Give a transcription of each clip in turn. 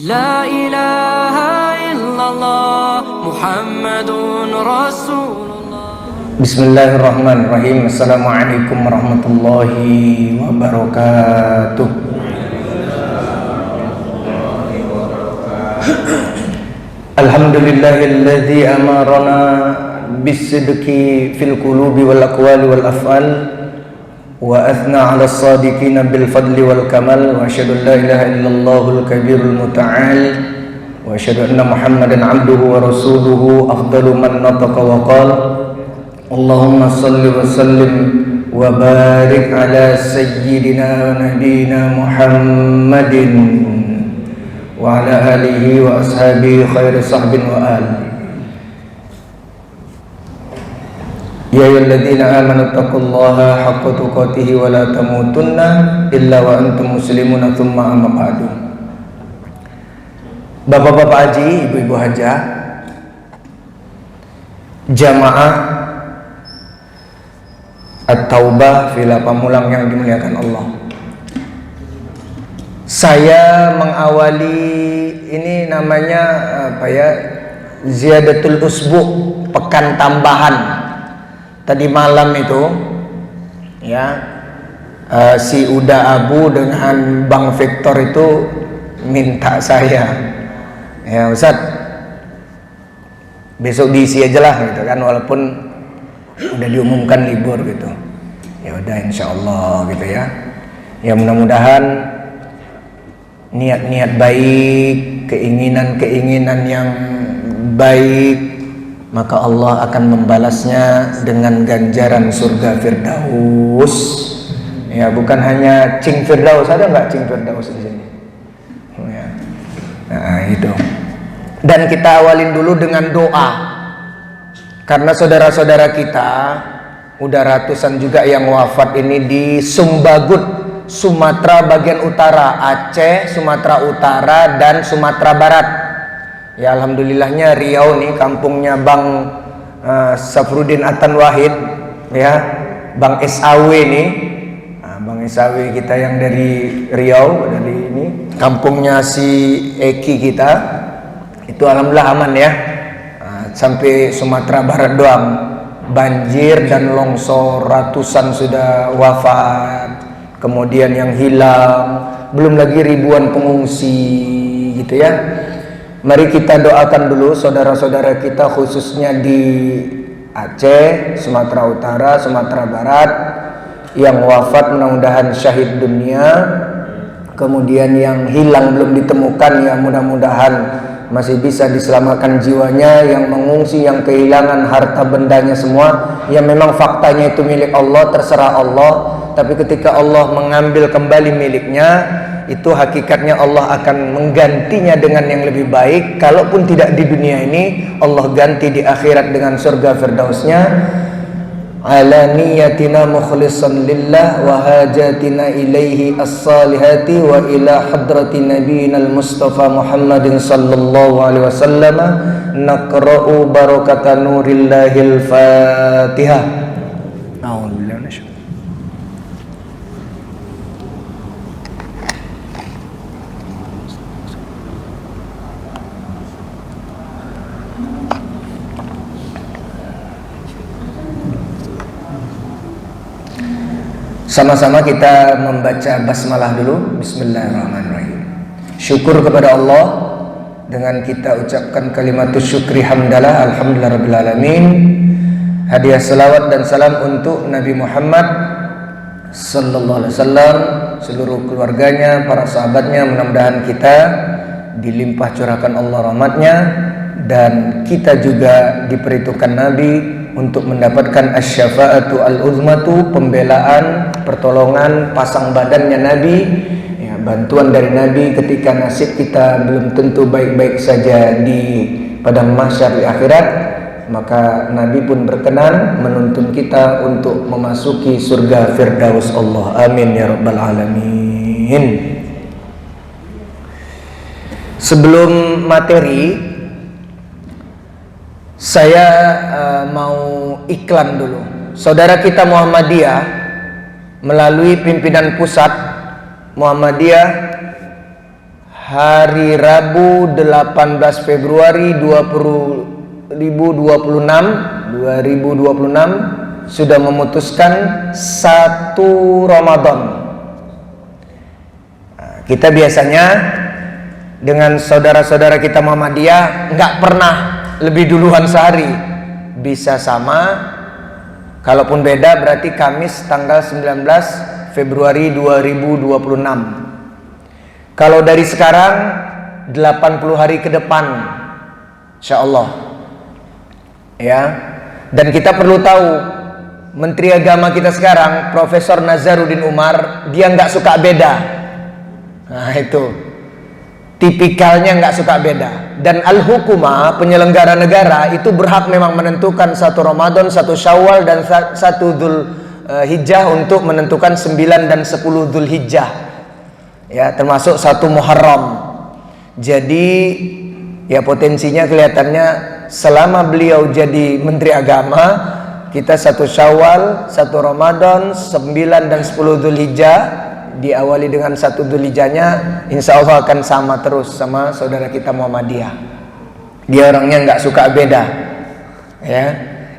La ilaha illallah Muhammadun Rasulullah. Bismillahirrahmanirrahim. Assalamualaikum warahmatullahi wabarakatuh. Alhamdulillahilladzi amarana bisidqi fil qulubi wal aqwali wal af'al wa athna 'ala as-sadiqina bil fadli wal kamal wa asyhadu an la ilaha illallahul kabirul muta'al wa asyhadu anna Muhammadan 'abduhu wa rasuluhu afdalu man nataqa wa qala Allahumma salli wa sallim wa barik ala sayyidina nabiyyina Muhammadin wa ala alihi wa ashabihi khairi sahbin wa alihi. Ya ayyuhalladzina amanu taqullaha haqqa tuqatih wa la tamutunna illa wa antum muslimun. Tsumma amma ba'du. Bapak-bapak haji, ibu-ibu hajah, jamaah At-Taubah Villa Pamulang yang dimuliakan Allah. Saya mengawali ini namanya apa ya? Ziyadatul Usbu, pekan tambahan. Tadi malam itu ya, si Uda Abu dengan Bang Victor itu minta saya, ya Ustaz, besok diisi aja lah gitu kan, walaupun udah diumumkan libur gitu. Ya udah, insya Allah gitu ya. Ya mudah-mudahan niat-niat baik, keinginan-keinginan yang baik, maka Allah akan membalasnya dengan ganjaran surga Firdaus. Ya, bukan hanya Cing Firdaus, ada nggak Cing Firdaus di sini? Ya. Nah, itu. Dan kita awalin dulu dengan doa, karena saudara-saudara kita udah ratusan juga yang wafat ini di Sumbagut, Sumatera bagian utara, Aceh, Sumatera Utara, dan Sumatera Barat. Ya alhamdulillahnya Riau nih, kampungnya Bang Safruddin Atan Wahid, ya Bang SAW nih, Bang SAW kita yang dari Riau, dari ini kampungnya si Eki kita, itu alhamdulillah aman ya. Sampai Sumatera Barat doang banjir dan longsor, ratusan sudah wafat, kemudian yang hilang, belum lagi ribuan pengungsi gitu ya. Mari kita doakan dulu saudara-saudara kita khususnya di Aceh, Sumatera Utara, Sumatera Barat yang wafat mudah-mudahan syahid dunia, kemudian yang hilang belum ditemukan ya mudah-mudahan masih bisa diselamatkan jiwanya, yang mengungsi, yang kehilangan harta bendanya semua, yang memang faktanya itu milik Allah, terserah Allah, tapi ketika Allah mengambil kembali miliknya, itu hakikatnya Allah akan menggantinya dengan yang lebih baik. Kalaupun tidak di dunia ini, Allah ganti di akhirat dengan surga Firdausnya. Ala niyatina mukhlishan lillah wa hajatina ilaihi as-salihati wa ila hadrati nabiyina al-mustafa Muhammadin sallallahu alaihi wasallam naqra'u barakata nurillahil fatihah. A'udzubillahi minasyaitonir. Sama-sama kita membaca basmalah dulu. Bismillahirrahmanirrahim. Syukur kepada Allah dengan kita ucapkan kalimat syukri hamdalah, alhamdulillah rabbil alamin. Hadiah salawat dan salam untuk Nabi Muhammad sallallahu alaihi wasallam, seluruh keluarganya, para sahabatnya. Mudah-mudahan kita dilimpah curahkan Allah rahmatnya, dan kita juga diperhitungkan Nabi untuk mendapatkan asy-syafa'atu al-uzmatu, pembelaan, pertolongan, pasang badannya Nabi, ya, bantuan dari Nabi ketika nasib kita belum tentu baik-baik saja di padang mahsyar di akhirat. Maka Nabi pun berkenan menuntun kita untuk memasuki surga Firdaus Allah. Amin ya rabbal alamin. Sebelum materi, saya mau iklan dulu. Saudara kita Muhammadiyah melalui pimpinan pusat Muhammadiyah hari Rabu 18 Februari 2026 sudah memutuskan 1 Ramadan. Kita biasanya dengan saudara-saudara kita Muhammadiyah nggak pernah lebih duluan sehari, bisa sama, kalaupun beda berarti Kamis tanggal 19 Februari 2026. Kalau dari sekarang 80 hari ke depan insya Allah ya. Dan kita perlu tahu Menteri Agama kita sekarang Profesor Nazaruddin Umar, dia nggak suka beda. Nah itu tipikalnya nggak suka beda. Dan al-hukumah, penyelenggara negara itu berhak memang menentukan 1 Ramadan, 1 Syawal dan 1 Dzul Hijjah untuk menentukan 9 dan 10 Dzul Hijjah ya, termasuk 1 Muharram. Jadi ya potensinya kelihatannya selama beliau jadi Menteri Agama, kita 1 Syawal, 1 Ramadan, 9 dan 10 Dzul Hijjah, diawali dengan 1 Dzul Hijjahnya insya Allah akan sama terus sama saudara kita Muhammadiyah. Dia orangnya nggak suka beda ya.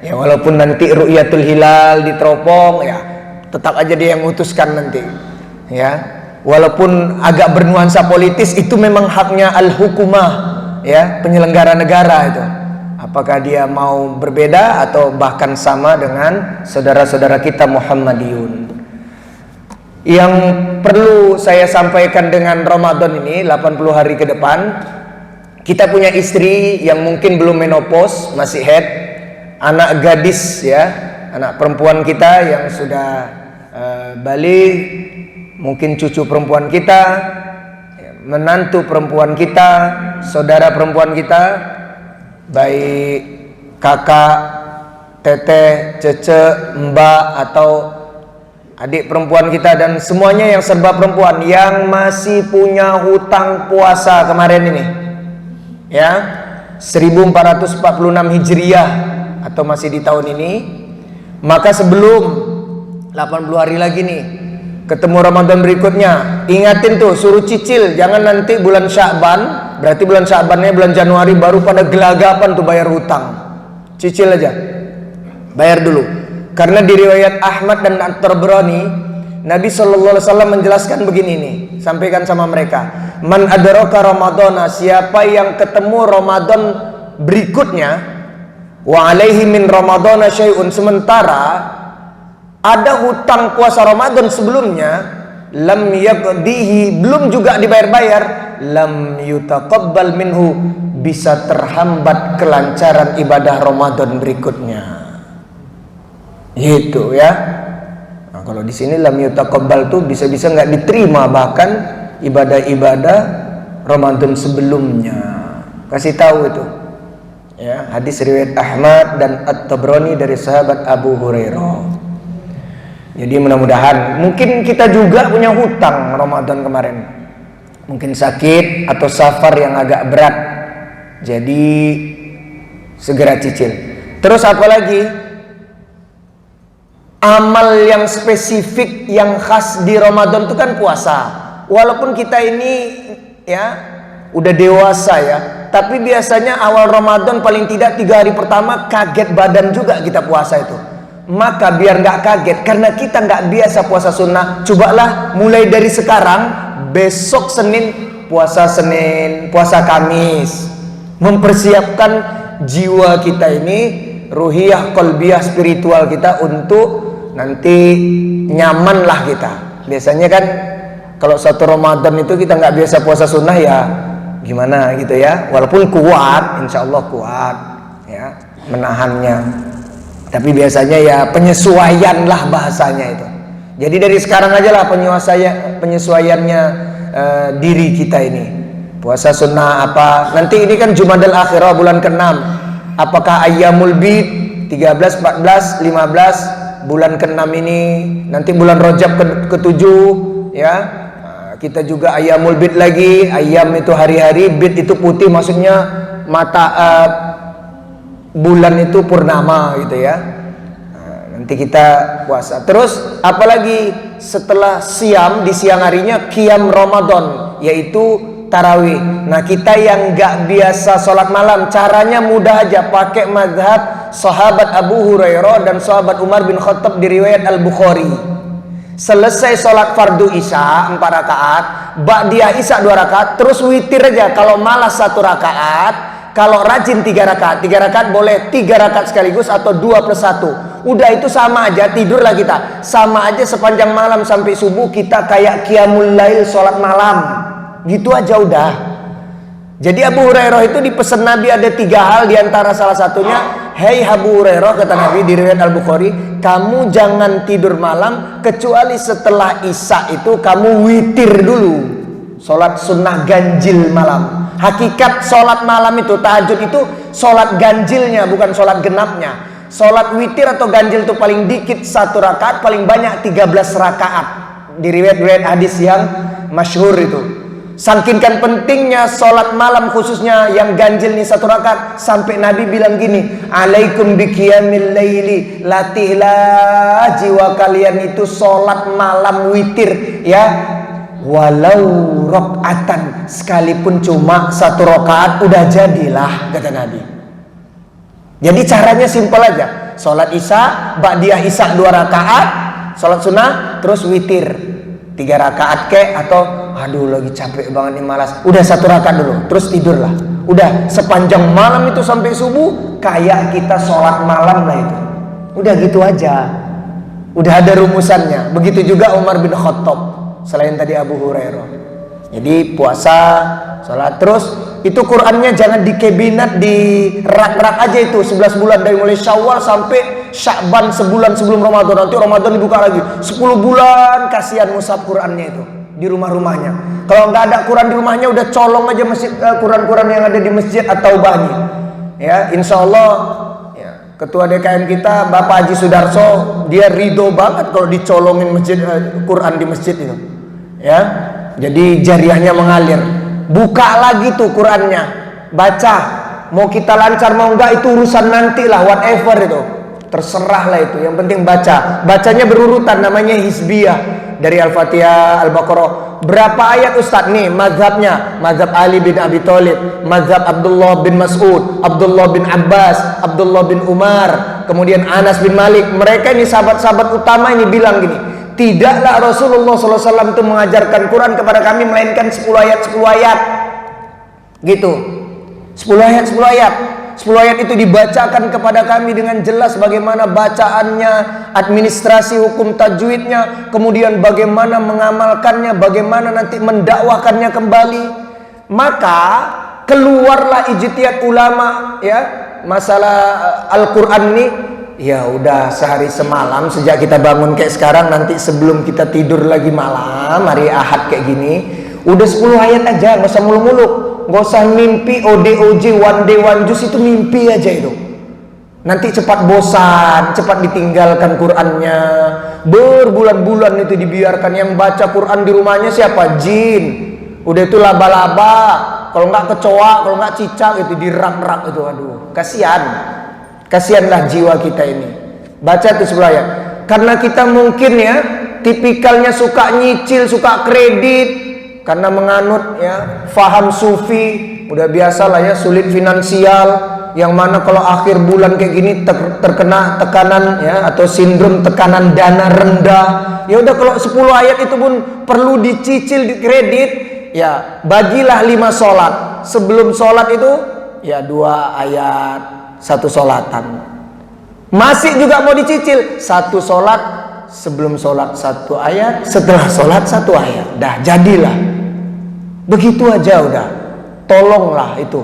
Ya walaupun nanti ru'yatul hilal diteropong ya, tetap aja dia yang memutuskan nanti ya. Walaupun agak bernuansa politis, itu memang haknya al-hukumah ya, penyelenggara negara itu. Apakah dia mau berbeda atau bahkan sama dengan saudara-saudara kita Muhammadiyun. Yang perlu saya sampaikan dengan Ramadan ini 80 hari ke depan, kita punya istri yang mungkin belum menopause, masih head, anak gadis ya, anak perempuan kita yang sudah balik, mungkin cucu perempuan kita, menantu perempuan kita, saudara perempuan kita, baik kakak, teteh, cece, mbak atau adik perempuan kita dan semuanya yang serba perempuan yang masih punya hutang puasa kemarin ini ya, 1446 Hijriah atau masih di tahun ini, maka sebelum 80 hari lagi nih ketemu Ramadan berikutnya, ingatin tuh, suruh cicil, jangan nanti bulan Sya'ban, berarti bulan Sya'bannya bulan Januari baru pada gelagapan tuh bayar hutang. Cicil aja, bayar dulu. Karena di riwayat Ahmad dan At-Tabrani, Nabi SAW menjelaskan begini nih, sampaikan sama mereka, man adraka Ramadana, siapa yang ketemu Ramadan berikutnya, wa alaihi min Ramadana syai'un, sementara ada hutang puasa Ramadan sebelumnya, lam yaqdihi, belum juga dibayar-bayar, lam yutaqabbal minhu, bisa terhambat kelancaran ibadah Ramadan berikutnya. Gitu ya. Nah, kalau di sini lam yutaqabbal tuh bisa-bisa nggak diterima bahkan ibadah-ibadah Ramadan sebelumnya. Kasih tahu itu. Ya, hadis riwayat Ahmad dan At-Tabrani dari sahabat Abu Hurairah. Jadi mudah-mudahan, mungkin kita juga punya hutang Ramadan kemarin, mungkin sakit atau safar yang agak berat, jadi segera cicil. Terus apa lagi? Amal yang spesifik yang khas di Ramadan itu kan puasa. Walaupun kita ini ya udah dewasa ya, tapi biasanya awal Ramadan paling tidak 3 hari pertama kaget badan juga kita puasa itu. Maka biar nggak kaget, karena kita nggak biasa puasa sunnah, cobalah mulai dari sekarang, besok Senin, puasa Kamis, mempersiapkan jiwa kita ini, ruhiyah, qalbiyah, spiritual kita untuk nanti nyaman lah kita. Biasanya kan kalau 1 Ramadan itu kita nggak biasa puasa sunnah ya gimana gitu ya, walaupun kuat, insya Allah kuat ya menahannya. Tapi biasanya ya penyesuaian lah bahasanya itu. Jadi dari sekarang aja lah penyesuaiannya diri kita ini. Puasa sunnah apa? Nanti ini kan Jumadil Akhirah bulan ke-6. Apakah Ayyamul Bid 13, 14, 15 bulan ke-6 ini? Nanti bulan Rajab ke-7 ya. Kita juga Ayyamul Bid lagi. Ayyam itu hari-hari, Bid itu putih, maksudnya mata bulan itu purnama gitu ya. Nanti kita puasa. Terus apalagi setelah siam, di siang harinya qiyam Ramadan, yaitu tarawih. Nah, kita yang nggak biasa sholat malam, caranya mudah aja, pakai mazhab sahabat Abu Hurairah dan sahabat Umar bin Khattab di riwayat Al-Bukhari. Selesai sholat fardu isya 4 rakaat, ba'diyah isya 2 rakaat, terus witir aja. Kalau malas 1 rakaat, kalau rajin 3 rakaat. 3 rakaat boleh 3 rakaat sekaligus atau 2 plus 1. Udah itu sama aja, tidurlah kita. Sama aja sepanjang malam sampai subuh kita kayak qiyamul lail sholat malam. Gitu aja udah. Jadi Abu Hurairah itu dipesan Nabi ada 3 hal, diantara salah satunya, hei Abu Hurairah, kata Nabi di riwayat Al-Bukhari, kamu jangan tidur malam kecuali setelah isya itu kamu witir dulu, sholat sunnah ganjil malam. Hakikat sholat malam itu, tahajud itu sholat ganjilnya, bukan sholat genapnya. Sholat witir atau ganjil itu paling dikit 1 rakaat, paling banyak 13 rakaat di riwayat hadis yang masyhur itu. Saking pentingnya sholat malam khususnya yang ganjil nih 1 rakaat, sampai Nabi bilang gini, alaikum biqiyamil laili, latihlah jiwa kalian itu sholat malam witir ya, walau rakaatan, sekalipun cuma 1 rakaat udah jadilah, kata Nabi. Jadi caranya simpel aja, sholat isya, ba'diyah isya 2 rakaat, sholat sunnah, terus witir 3 rakaat atau aduh lagi capek banget nih, malas, udah 1 rakaat dulu, terus tidurlah. Udah sepanjang malam itu sampai subuh kayak kita sholat malam lah itu. Udah gitu aja, udah ada rumusannya. Begitu juga Umar bin Khattab, selain tadi Abu Hurairah. Jadi puasa, sholat, terus itu Qurannya jangan di kabinet, di rak-rak aja itu 11 bulan, dari mulai Syawal sampai Sya'ban, sebulan sebelum Ramadan. Nanti Ramadan dibuka lagi 10 bulan, kasihan mushaf Qurannya itu di rumah-rumahnya. Kalau nggak ada Quran di rumahnya, udah colong aja masjid, Quran-Quran yang ada di masjid atau Taubahnya. Ya, insya Allah ya, Ketua DKM kita Bapak Haji Sudarso, dia ridho banget kalau dicolongin masjid, Quran di masjid itu. Ya, jadi jariahnya mengalir. Buka lagi tuh Qurannya, baca. Mau kita lancar mau enggak itu urusan nanti lah, whatever itu, terserah lah itu. Yang penting baca. Bacanya berurutan, namanya hizbiyah. Dari Al-Fatihah, Al-Baqarah. Berapa ayat Ustadz nih mazhabnya? Mazhab Ali bin Abi Thalib, mazhab Abdullah bin Mas'ud, Abdullah bin Abbas, Abdullah bin Umar, kemudian Anas bin Malik. Mereka ini sahabat-sahabat utama ini bilang gini, tidaklah Rasulullah SAW itu mengajarkan Quran kepada kami melainkan 10 ayat 10 ayat gitu. 10 ayat 10 ayat 10 ayat itu dibacakan kepada kami dengan jelas bagaimana bacaannya, administrasi hukum tajwidnya, kemudian bagaimana mengamalkannya, bagaimana nanti mendakwahkannya kembali. Maka keluarlah ijtihad ulama ya, masalah Al-Quran ini. Ya udah sehari semalam sejak kita bangun kayak sekarang, nanti sebelum kita tidur lagi malam hari Ahad kayak gini, udah 10 ayat aja, nggak usah muluk-muluk, nggak usah mimpi ODOJ one day one juice, itu mimpi aja itu. Nanti cepat bosan, cepat ditinggalkan Qurannya. Berbulan-bulan itu dibiarkan. Yang baca Quran di rumahnya siapa? Jin. Udah itu laba-laba, kalau nggak kecoa, kalau nggak cicak itu dirak-rak itu. Aduh, kasihan. Kasihanlah jiwa kita ini. Baca tuh 10 ayat. Karena kita mungkin ya tipikalnya suka nyicil, suka kredit, karena menganut ya faham sufi, udah biasa lah ya, sulit finansial, yang mana kalau akhir bulan kayak gini terkena tekanan ya, atau sindrom tekanan dana rendah. Ya udah kalau 10 ayat itu pun perlu dicicil, di kredit, ya bagilah 5 sholat. Sebelum sholat itu ya 2 ayat, 1 sholatan. Masih juga mau dicicil, 1 sholat, sebelum sholat 1 ayat, setelah sholat 1 ayat. Dah jadilah. Begitu aja udah. Tolonglah itu.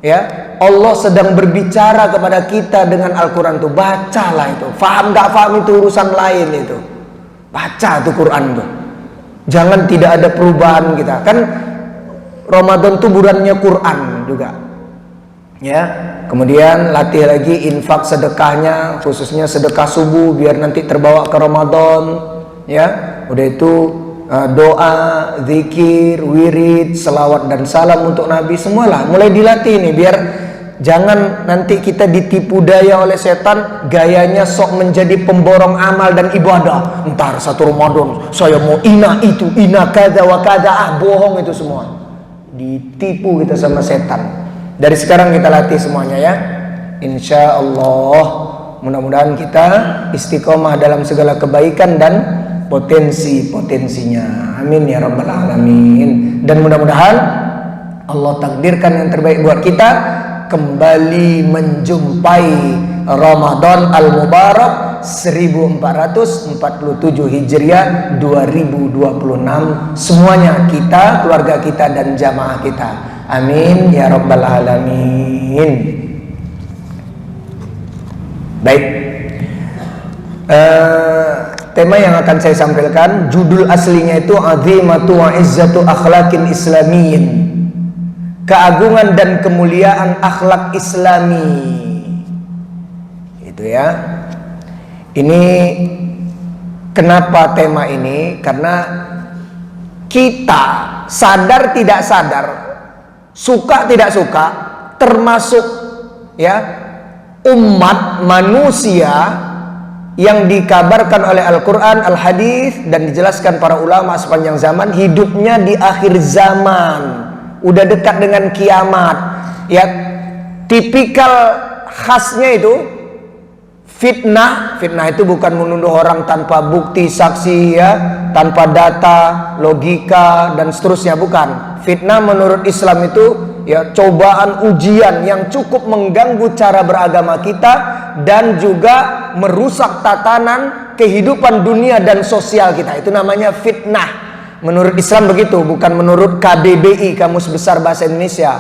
Ya, Allah sedang berbicara kepada kita dengan Al-Quran tuh, bacalah itu. Faham gak faham itu urusan lain itu. Baca tuh Quran tuh. Jangan tidak ada perubahan kita. Kan Ramadan tuh bulannya Quran juga. Ya, kemudian latih lagi infak sedekahnya, khususnya sedekah subuh biar nanti terbawa ke Ramadan. Ya, udah itu doa, zikir, wirid, selawat dan salam untuk Nabi, semualah mulai dilatih nih, biar jangan nanti kita ditipu daya oleh setan, gayanya sok menjadi pemborong amal dan ibadah. Ntar 1 Ramadan saya mau ina itu, ina kada wa kada, bohong itu semua. Ditipu kita sama setan. Dari sekarang kita latih semuanya ya. Insya Allah mudah-mudahan kita istiqomah dalam segala kebaikan dan potensi-potensinya. Amin ya rabbal alamin. Dan mudah-mudahan Allah takdirkan yang terbaik buat kita, kembali menjumpai Ramadan Al-Mubarak 1447 Hijriah 2026. Semuanya kita, keluarga kita dan jamaah kita. Amin ya rabbal alamin. Baik, tema yang akan saya sampaikan, judul aslinya itu Azimatu wa Izzatu Akhlaqin Islamiyin, keagungan dan kemuliaan akhlak Islami. Itu ya. Ini kenapa tema ini? Karena kita sadar tidak sadar, suka tidak suka, termasuk ya umat manusia yang dikabarkan oleh Al-Quran, Al-Hadis dan dijelaskan para ulama sepanjang zaman, hidupnya di akhir zaman, udah dekat dengan kiamat. Ya, tipikal khasnya itu fitnah. Fitnah itu bukan menuduh orang tanpa bukti saksi ya, tanpa data, logika dan seterusnya, bukan. Fitnah menurut Islam itu ya cobaan, ujian yang cukup mengganggu cara beragama kita dan juga merusak tatanan kehidupan dunia dan sosial kita. Itu namanya fitnah. Menurut Islam begitu, bukan menurut KBBI, Kamus Besar Bahasa Indonesia.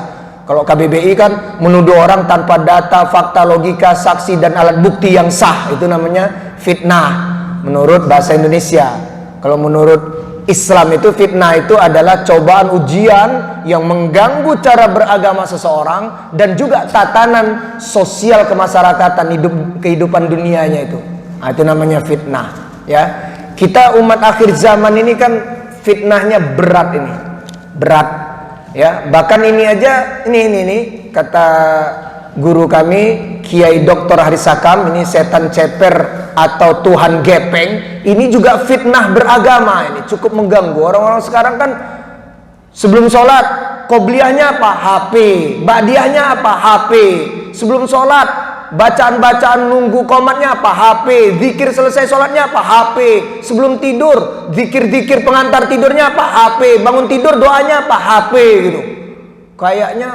Kalau KBBI kan menuduh orang tanpa data, fakta, logika, saksi dan alat bukti yang sah. Itu namanya fitnah menurut bahasa Indonesia. Kalau menurut Islam itu fitnah itu adalah cobaan, ujian yang mengganggu cara beragama seseorang dan juga tatanan sosial kemasyarakatan, kehidupan dunianya itu. Nah, itu namanya fitnah ya. Kita umat akhir zaman ini kan fitnahnya berat ini. Berat ya. Bahkan ini aja ini kata guru kami Kiai Dr. Harisakam, ini setan ceper atau Tuhan gepeng, ini juga fitnah beragama. Ini cukup mengganggu orang-orang sekarang kan. Sebelum sholat qobliyahnya apa? HP. Ba'diyahnya apa? HP. Sebelum sholat bacaan-bacaan nunggu qomatnya apa? HP. Zikir selesai sholatnya apa? HP. Sebelum tidur zikir-zikir pengantar tidurnya apa? HP. Bangun tidur doanya apa? HP gitu. Kayaknya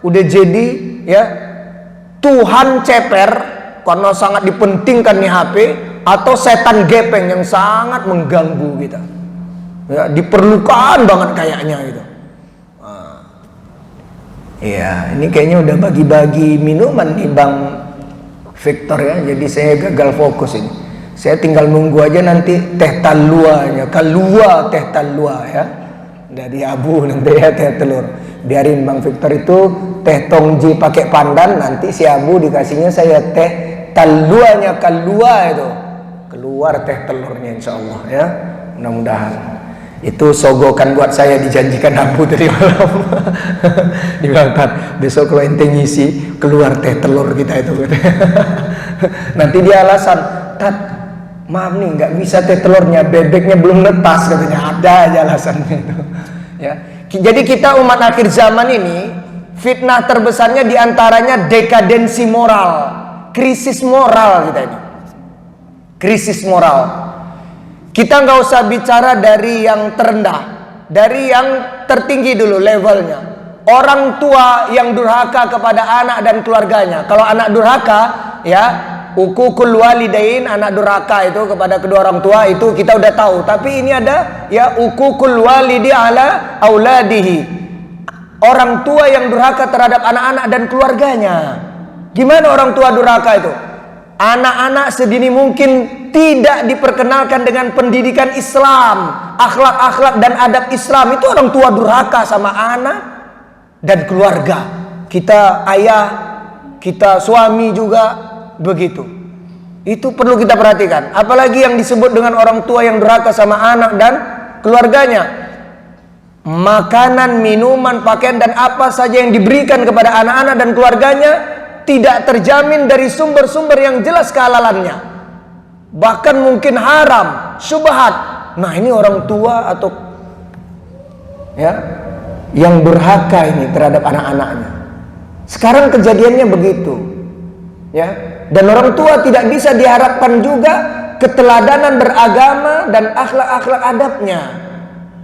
udah jadi ya Tuhan ceper karena sangat dipentingkan nih HP, atau setan gepeng yang sangat mengganggu kita ya, diperlukan banget kayaknya gitu. Iya, ini kayaknya udah bagi-bagi minuman nih Bang Victor ya, jadi saya gagal fokus ini. Saya tinggal nunggu aja nanti teh taluanya, kalua teh talua ya, dari Abu nanti ya teh telur. Biarin Bang Victor itu teh tongji pakai pandan, nanti si Abu dikasihnya saya teh taluanya, kalua itu keluar teh telurnya insya Allah ya, mudah-mudahan. Itu sogokan buat saya, dijanjikan Abu tadi malam. Dibilang, besok kalau ente ngisi keluar teh telur kita itu. Nanti dia alasan, Tat, maaf nih nggak bisa teh telurnya, bebeknya belum netas katanya. Ada aja alasannya itu ya. Jadi kita umat akhir zaman ini fitnah terbesarnya diantaranya dekadensi moral, krisis moral kita ini. Krisis moral. Kita nggak usah bicara dari yang terendah, dari yang tertinggi dulu levelnya. Orang tua yang durhaka kepada anak dan keluarganya. Kalau anak durhaka ya, ukukul walidain, anak durhaka itu kepada kedua orang tua, itu kita udah tahu. Tapi ini ada ya ukukul walidi ala auladihi, orang tua yang durhaka terhadap anak-anak dan keluarganya. Gimana orang tua durhaka itu? Anak-anak sedini mungkin tidak diperkenalkan dengan pendidikan Islam, akhlak-akhlak dan adab Islam. Itu orang tua durhaka sama anak dan keluarga. Kita ayah, kita suami juga begitu. Itu perlu kita perhatikan. Apalagi yang disebut dengan orang tua yang durhaka sama anak dan keluarganya. Makanan, minuman, pakaian dan apa saja yang diberikan kepada anak-anak dan keluarganya tidak terjamin dari sumber-sumber yang jelas kehalalannya. Bahkan mungkin haram, syubhat. Nah, ini orang tua atau ya yang durhaka ini terhadap anak-anaknya. Sekarang kejadiannya begitu, ya. Dan orang tua tidak bisa diharapkan juga keteladanan beragama dan akhlak-akhlak adabnya.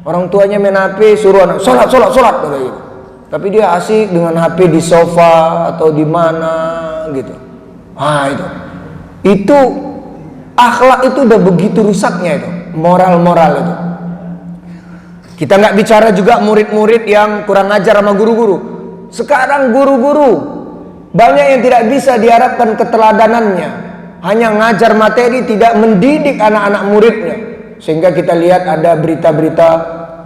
Orang tuanya main HP, suruh anak sholat gitu. Tapi dia asik dengan HP di sofa atau di mana gitu. Itu akhlak itu udah begitu rusaknya itu, moral-moral itu. Kita nggak bicara juga murid-murid yang kurang ajar sama guru-guru. Sekarang guru-guru banyak yang tidak bisa diharapkan keteladanannya, hanya ngajar materi, tidak mendidik anak-anak muridnya. Sehingga kita lihat ada berita-berita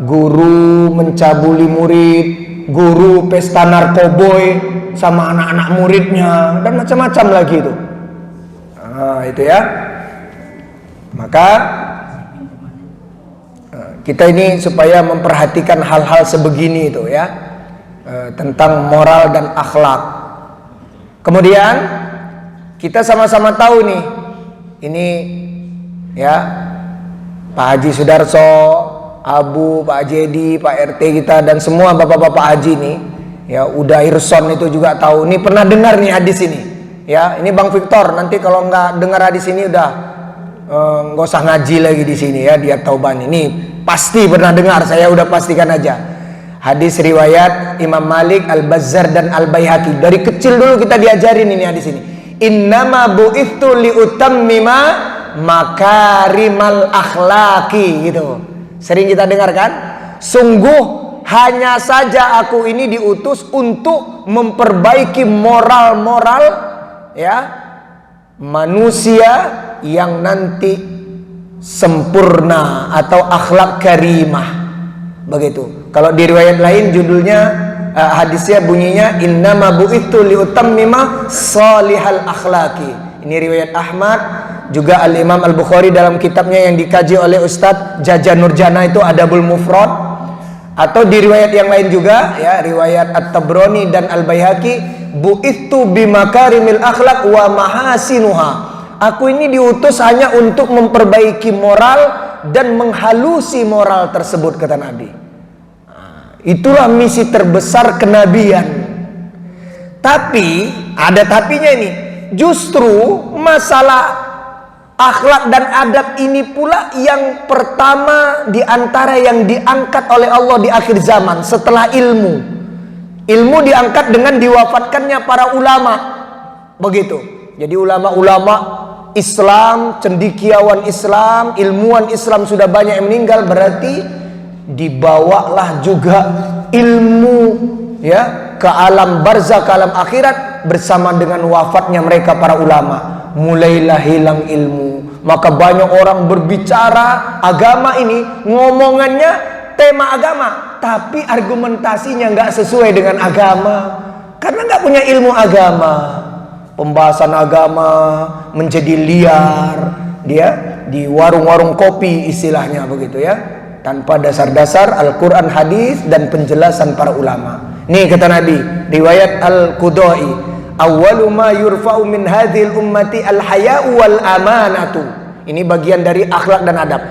guru mencabuli murid, guru pesta narkoboy sama anak-anak muridnya, dan macam-macam lagi itu. Itu ya. Maka kita ini supaya memperhatikan hal-hal sebegini itu ya, tentang moral dan akhlak. Kemudian kita sama-sama tahu nih, ini ya, Pak Haji Sudarso, Abu, Pak Haji Edi, Pak RT kita, dan semua bapak-bapak haji nih, ya, udah Irson itu juga tahu. Ini pernah dengar nih hadis ini, ya. Ini Bang Victor, nanti kalau nggak dengar hadis ini udah nggak usah ngaji lagi di sini ya, dia Tauban ini pasti pernah dengar, saya udah pastikan aja. Hadis riwayat Imam Malik, Al-Bazzar dan Al-Baihaqi. Dari kecil dulu kita diajarin ini hadis ini. Innama bu'ithu liutammima makarimal akhlaki, gitu. Sering kita dengar kan? Sungguh hanya saja aku ini diutus untuk memperbaiki moral-moral ya manusia yang nanti sempurna atau akhlak karimah. Begitu. Kalau di riwayat lain judulnya hadisnya bunyinya innama bu'ithu liutammima salihal akhlaki. Ini riwayat Ahmad, juga Al-Imam Al-Bukhari dalam kitabnya yang dikaji oleh Ustadz Jaja Nurjana itu Adabul Mufrad, atau di riwayat yang lain juga ya, riwayat At-Tabrani dan Al-Baihaqi, bu'ithu bimakarimil akhlak wa mahasinuha. Aku ini diutus hanya untuk memperbaiki moral dan menghalusi moral tersebut, kata Nabi. Itulah misi terbesar kenabian. Tapi ada tapinya ini. Justru masalah akhlak dan adab ini pula yang pertama di antara yang diangkat oleh Allah di akhir zaman setelah ilmu. Ilmu diangkat dengan diwafatkannya para ulama. Begitu. Jadi ulama-ulama Islam, cendekiawan Islam, ilmuwan Islam sudah banyak yang meninggal, berarti dibawalah juga ilmu ya ke alam barzakh, ke alam akhirat bersama dengan wafatnya mereka para ulama. Mulailah hilang ilmu, maka banyak orang berbicara agama ini, ngomongannya tema agama, tapi argumentasinya nggak sesuai dengan agama karena nggak punya ilmu agama. Pembahasan agama menjadi liar, dia di warung-warung kopi istilahnya begitu ya, tanpa dasar-dasar Al-Quran, hadis dan penjelasan para ulama. Nih kata Nabi, riwayat Al-Qudai, awwalu ma yurfa'u min hadhil ummati al-haya'u wal amanatu. Ini bagian dari akhlak dan adab.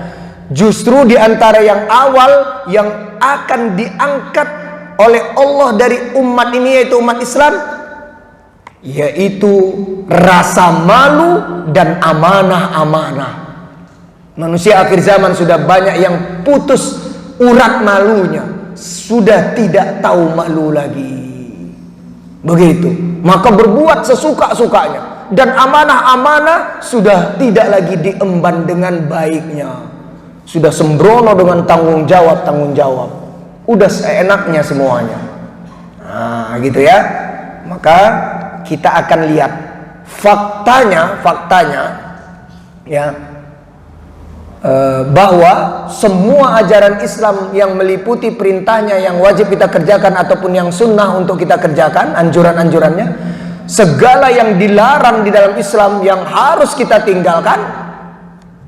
Justru di antara yang awal yang akan diangkat oleh Allah dari umat ini, yaitu umat Islam, yaitu rasa malu dan amanah-amanah. Manusia akhir zaman sudah banyak yang putus urat malunya, sudah tidak tahu malu lagi. Begitu, maka berbuat sesuka-sukanya, dan amanah-amanah sudah tidak lagi diemban dengan baiknya, sudah sembrono dengan tanggung jawab, udah seenaknya semuanya. Nah, gitu ya. Maka kita akan lihat faktanya ya, bahwa semua ajaran Islam yang meliputi perintahnya yang wajib kita kerjakan ataupun yang sunnah untuk kita kerjakan, anjuran-anjurannya, segala yang dilarang di dalam Islam yang harus kita tinggalkan,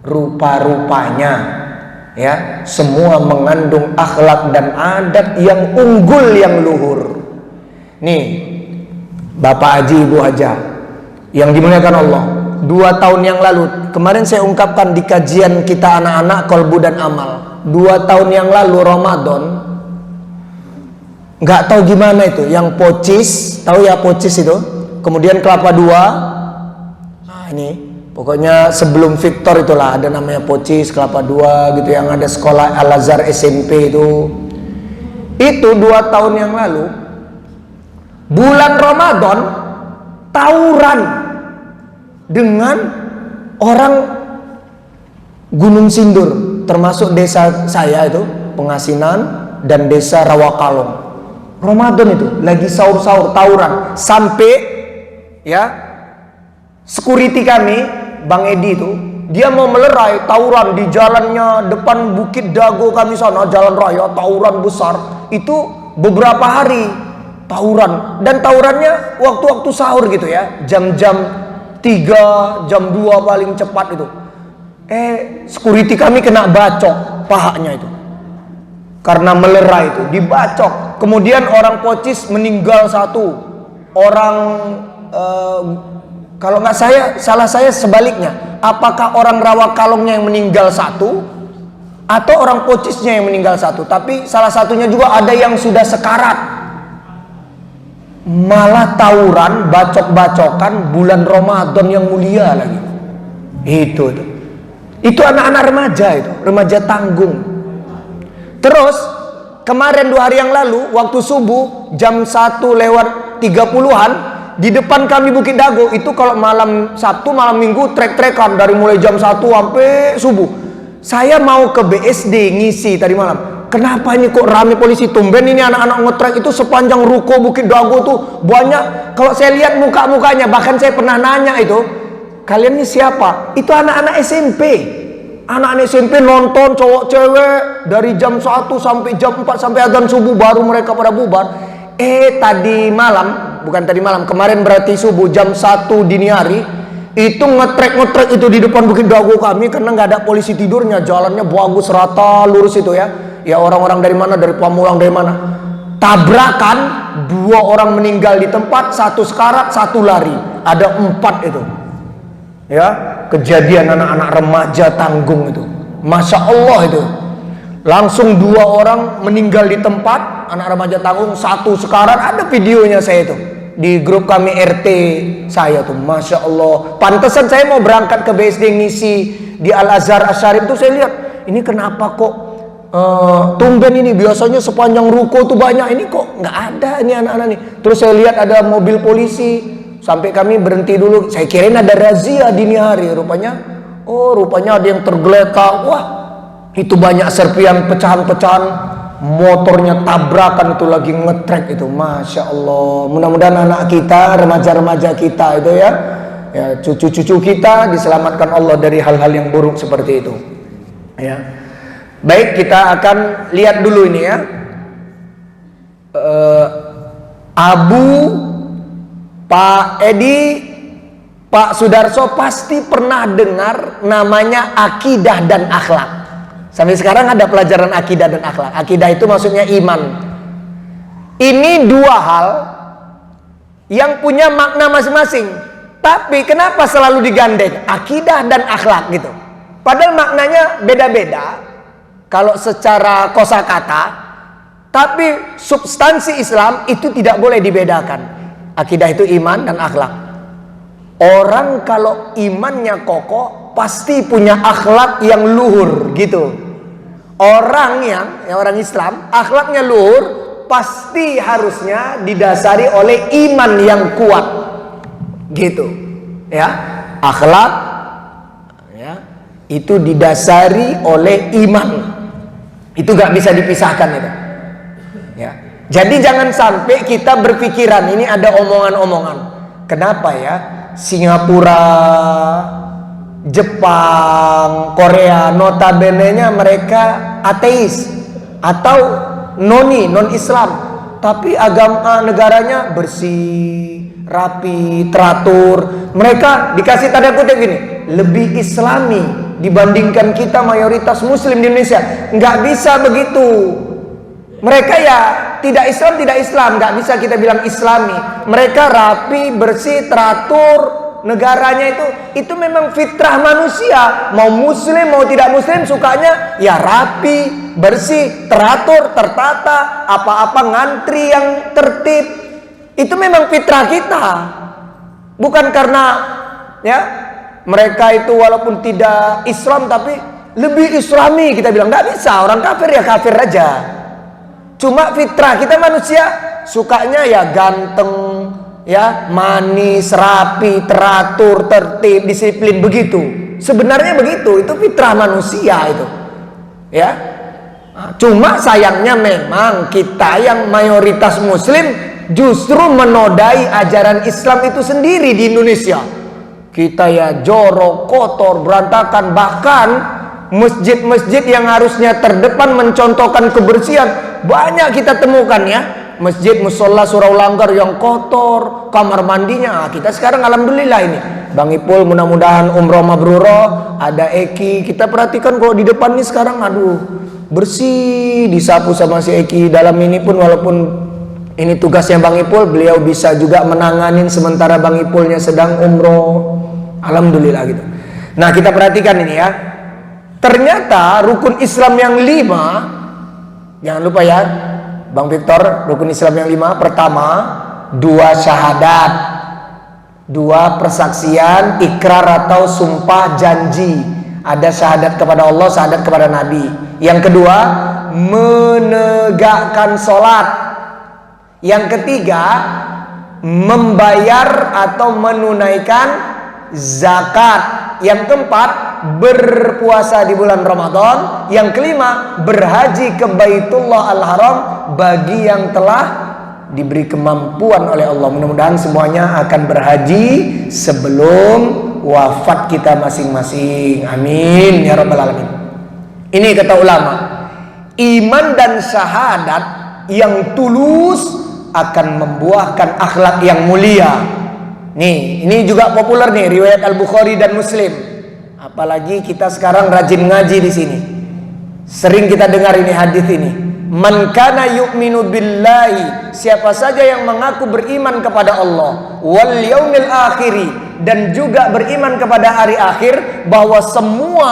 rupa-rupanya ya semua mengandung akhlak dan adab yang unggul, yang luhur. Nih Bapak Haji, Ibu Haja yang dimuliakan Allah, 2 tahun yang lalu, kemarin saya ungkapkan di kajian kita anak-anak kolbu dan amal, 2 tahun yang lalu Ramadan, nggak tahu gimana itu, yang pocis, tahu ya pocis itu, kemudian kelapa dua. Nah ini pokoknya sebelum Victor itulah ada namanya pocis, kelapa dua gitu, yang ada sekolah Al Azhar SMP itu 2 tahun yang lalu bulan Ramadan tawuran dengan orang Gunung Sindur, termasuk desa saya itu Pengasinan dan desa Rawakalong. Ramadan itu lagi sahur-sahur tawuran, sampai ya security kami Bang Edi itu dia mau melerai tawuran di jalannya depan Bukit Dago kami sana, jalan raya, tawuran besar itu beberapa hari tawuran, dan tawurannya waktu-waktu sahur gitu ya, jam-jam 3, jam 2 paling cepat itu. Security kami kena bacok pahanya itu karena melerai itu, dibacok. Kemudian orang pocis meninggal 1 orang. Kalau nggak salah saya sebaliknya, apakah orang Rawakalongnya yang meninggal 1 atau orang pocisnya yang meninggal 1? Tapi salah satunya juga ada yang sudah sekarat. Malah tawuran, bacok-bacokan bulan Ramadan yang mulia lagi. Itu anak-anak remaja, itu remaja tanggung. Terus kemarin 2 hari yang lalu waktu subuh jam 1:30-an di depan kami Bukit Dago itu, kalau malam Sabtu malam Minggu trek-trekan dari mulai jam 1 sampai subuh. Saya mau ke BSD ngisi tadi malam. Kenapa ini kok rame polisi? Tumben ini anak-anak ngetrek itu sepanjang ruko Bukit Dago tuh banyak. Kalau saya lihat muka-mukanya, bahkan saya pernah nanya itu, kalian ini siapa? Itu anak-anak SMP. Anak-anak SMP nonton cowok cewek dari jam 1 sampai jam 4 sampai adzan subuh baru mereka pada bubar. Tadi malam, bukan tadi malam, kemarin berarti subuh jam 1 dini hari itu ngetrek itu di depan Bukit Dago kami, karena nggak ada polisi tidurnya, jalannya bagus rata lurus itu ya. Ya orang-orang dari mana, dari Pamulang, dari mana. Tabrakan, 2 orang meninggal di tempat, 1 sekarat, 1 lari. Ada 4 itu. Ya, kejadian anak-anak remaja tanggung itu. Masya Allah itu. Langsung 2 orang meninggal di tempat, anak remaja tanggung, 1 sekarat. Ada videonya saya itu di grup kami RT saya tuh. Masya Allah. Pantesan saya mau berangkat ke BSD ngisi di Al Azhar Asyarif tuh, saya lihat ini kenapa kok tumben ini, biasanya sepanjang ruko tuh banyak, ini kok nggak ada ini anak-anak nih. Terus saya lihat ada mobil polisi, sampai kami berhenti dulu. Saya kirain ada razia dini hari, rupanya ada yang tergeletak. Wah, itu banyak serpian pecahan-pecahan, motornya tabrakan itu lagi ngetrek itu. Masya Allah. Mudah-mudahan anak kita, remaja-remaja kita itu ya cucu-cucu kita diselamatkan Allah dari hal-hal yang buruk seperti itu. Ya. Baik, kita akan lihat dulu ini ya. Pak Edi, Pak Sudarso pasti pernah dengar namanya akidah dan akhlak. Sampai sekarang ada pelajaran akidah dan akhlak. Akidah itu maksudnya iman. Ini 2 hal yang punya makna masing-masing. Tapi kenapa selalu digandeng akidah dan akhlak gitu? Padahal maknanya beda-beda kalau secara kosakata, tapi substansi Islam itu tidak boleh dibedakan. Akidah itu iman dan akhlak. Orang kalau imannya kokoh pasti punya akhlak yang luhur gitu. Orang orang Islam akhlaknya luhur pasti harusnya didasari oleh iman yang kuat gitu ya. Akhlak ya itu didasari oleh iman, itu gak bisa dipisahkan itu ya. Jadi jangan sampai kita berpikiran ini ada omongan-omongan. Kenapa ya Singapura, Jepang, Korea notabene-nya mereka ateis atau non-Islam, tapi agama negaranya bersih, rapi, teratur. Mereka dikasih tanda kutip gini, lebih Islami dibandingkan kita mayoritas Muslim di Indonesia. Nggak bisa begitu. Mereka ya tidak Islam, nggak bisa kita bilang Islami. Mereka rapi, bersih, teratur, negaranya itu memang fitrah manusia. Mau muslim mau tidak muslim sukanya ya rapi, bersih, teratur, tertata, apa-apa ngantri yang tertib. Itu memang fitrah kita. Bukan karena ya mereka itu walaupun tidak Islam tapi lebih Islami kita bilang, nggak bisa. Orang kafir ya kafir aja. Cuma fitrah kita manusia sukanya ya ganteng, ya manis, rapi, teratur, tertib, disiplin, begitu. Sebenarnya begitu, itu fitrah manusia itu. Ya. Cuma sayangnya memang kita yang mayoritas muslim justru menodai ajaran Islam itu sendiri di Indonesia. Kita ya jorok, kotor, berantakan, bahkan masjid-masjid yang harusnya terdepan mencontohkan kebersihan banyak kita temukan ya. Masjid musola surau langgar yang kotor, kamar mandinya. Kita sekarang alhamdulillah ini Bang Ipul mudah-mudahan umroh mabrurah, ada Eki. Kita perhatikan kalau di depan ini sekarang aduh bersih, disapu sama si Eki. Dalam ini pun walaupun ini tugasnya Bang Ipul, beliau bisa juga menanganin sementara Bang Ipulnya sedang umroh. Alhamdulillah gitu. Nah kita perhatikan ini ya. Ternyata rukun Islam yang 5, jangan lupa ya Bang Victor, rukun Islam yang 5, pertama 2 syahadat, 2 persaksian, ikrar atau sumpah janji. Ada syahadat kepada Allah, syahadat kepada Nabi. Yang kedua, menegakkan sholat. Yang ketiga, membayar atau menunaikan zakat. Yang keempat, berpuasa di bulan Ramadan. Yang kelima, berhaji ke Baitullah Al-Haram bagi yang telah diberi kemampuan oleh Allah. Mudah-mudahan semuanya akan berhaji sebelum wafat kita masing-masing. Amin ya rabbal alamin. Ini kata ulama, iman dan syahadat yang tulus akan membuahkan akhlak yang mulia. Nih, ini juga populer nih riwayat Al-Bukhari dan Muslim. Apalagi kita sekarang rajin ngaji di sini. Sering kita dengar ini hadis ini. Man kana yu'minu billahi, siapa saja yang mengaku beriman kepada Allah, wal yaumil akhiri, dan juga beriman kepada hari akhir, bahwa semua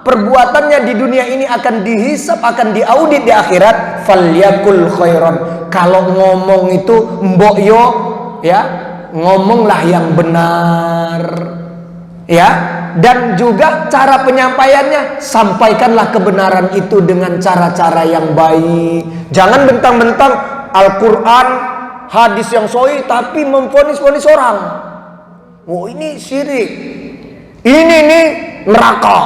perbuatannya di dunia ini akan dihisap, akan diaudit di akhirat, falyakul khairan. Kalau ngomong itu mbok yo ya, ngomonglah yang benar ya, dan juga cara penyampaiannya sampaikanlah kebenaran itu dengan cara-cara yang baik. Jangan bentang-bentang Al-Quran, hadis yang sahih tapi memvonis-vonis orang. Oh ini syirik, ini neraka,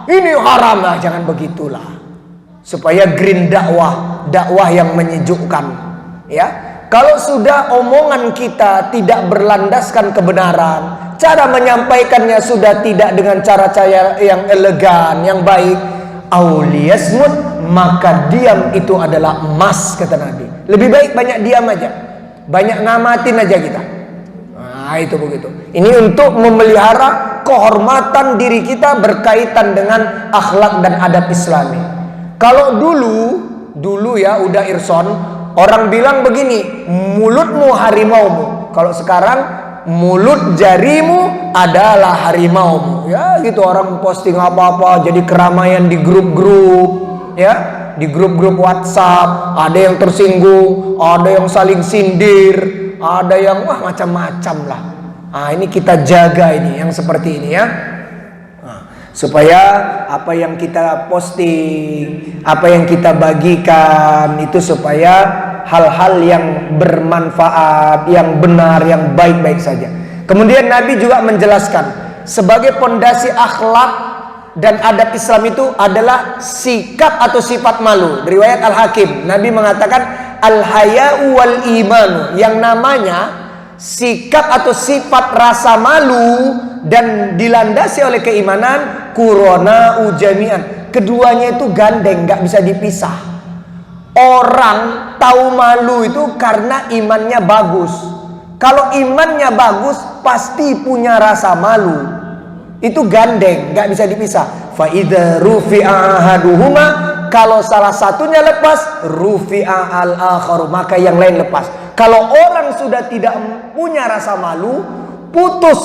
ini haram lah. Jangan begitulah, supaya green dakwah yang menyejukkan ya. Kalau sudah omongan kita tidak berlandaskan kebenaran, cara menyampaikannya sudah tidak dengan cara-cara yang elegan, yang baik, auliyasmut, maka diam itu adalah emas, kata Nabi. Lebih baik banyak diam aja, banyak ngamatin aja kita. Nah itu begitu. Ini untuk memelihara kehormatan diri kita berkaitan dengan akhlak dan adab Islami. Kalau dulu ya udah irson, orang bilang begini, mulutmu harimaumu. Kalau sekarang mulut jarimu adalah harimaumu. Ya gitu, orang posting apa-apa jadi keramaian di grup-grup ya, di grup-grup WhatsApp. Ada yang tersinggung, ada yang saling sindir, ada yang wah macam-macam lah. Nah ini kita jaga ini yang seperti ini ya, supaya apa yang kita posting, apa yang kita bagikan itu supaya hal-hal yang bermanfaat, yang benar, yang baik-baik saja. Kemudian Nabi juga menjelaskan sebagai pondasi akhlak dan adab Islam itu adalah sikap atau sifat malu. Riwayat Al-Hakim, Nabi mengatakan al-haya'u wal imanu, yang namanya sikap atau sifat rasa malu dan dilandasi oleh keimanan, qurana ujamian. Keduanya itu gandeng, nggak bisa dipisah. Orang tahu malu itu karena imannya bagus. Kalau imannya bagus pasti punya rasa malu. Itu gandeng, nggak bisa dipisah. Fa idza rufi'a ahaduhuma, kalau salah satunya lepas, rufi'a al-akharu, maka yang lain lepas. Kalau orang sudah tidak punya rasa malu, putus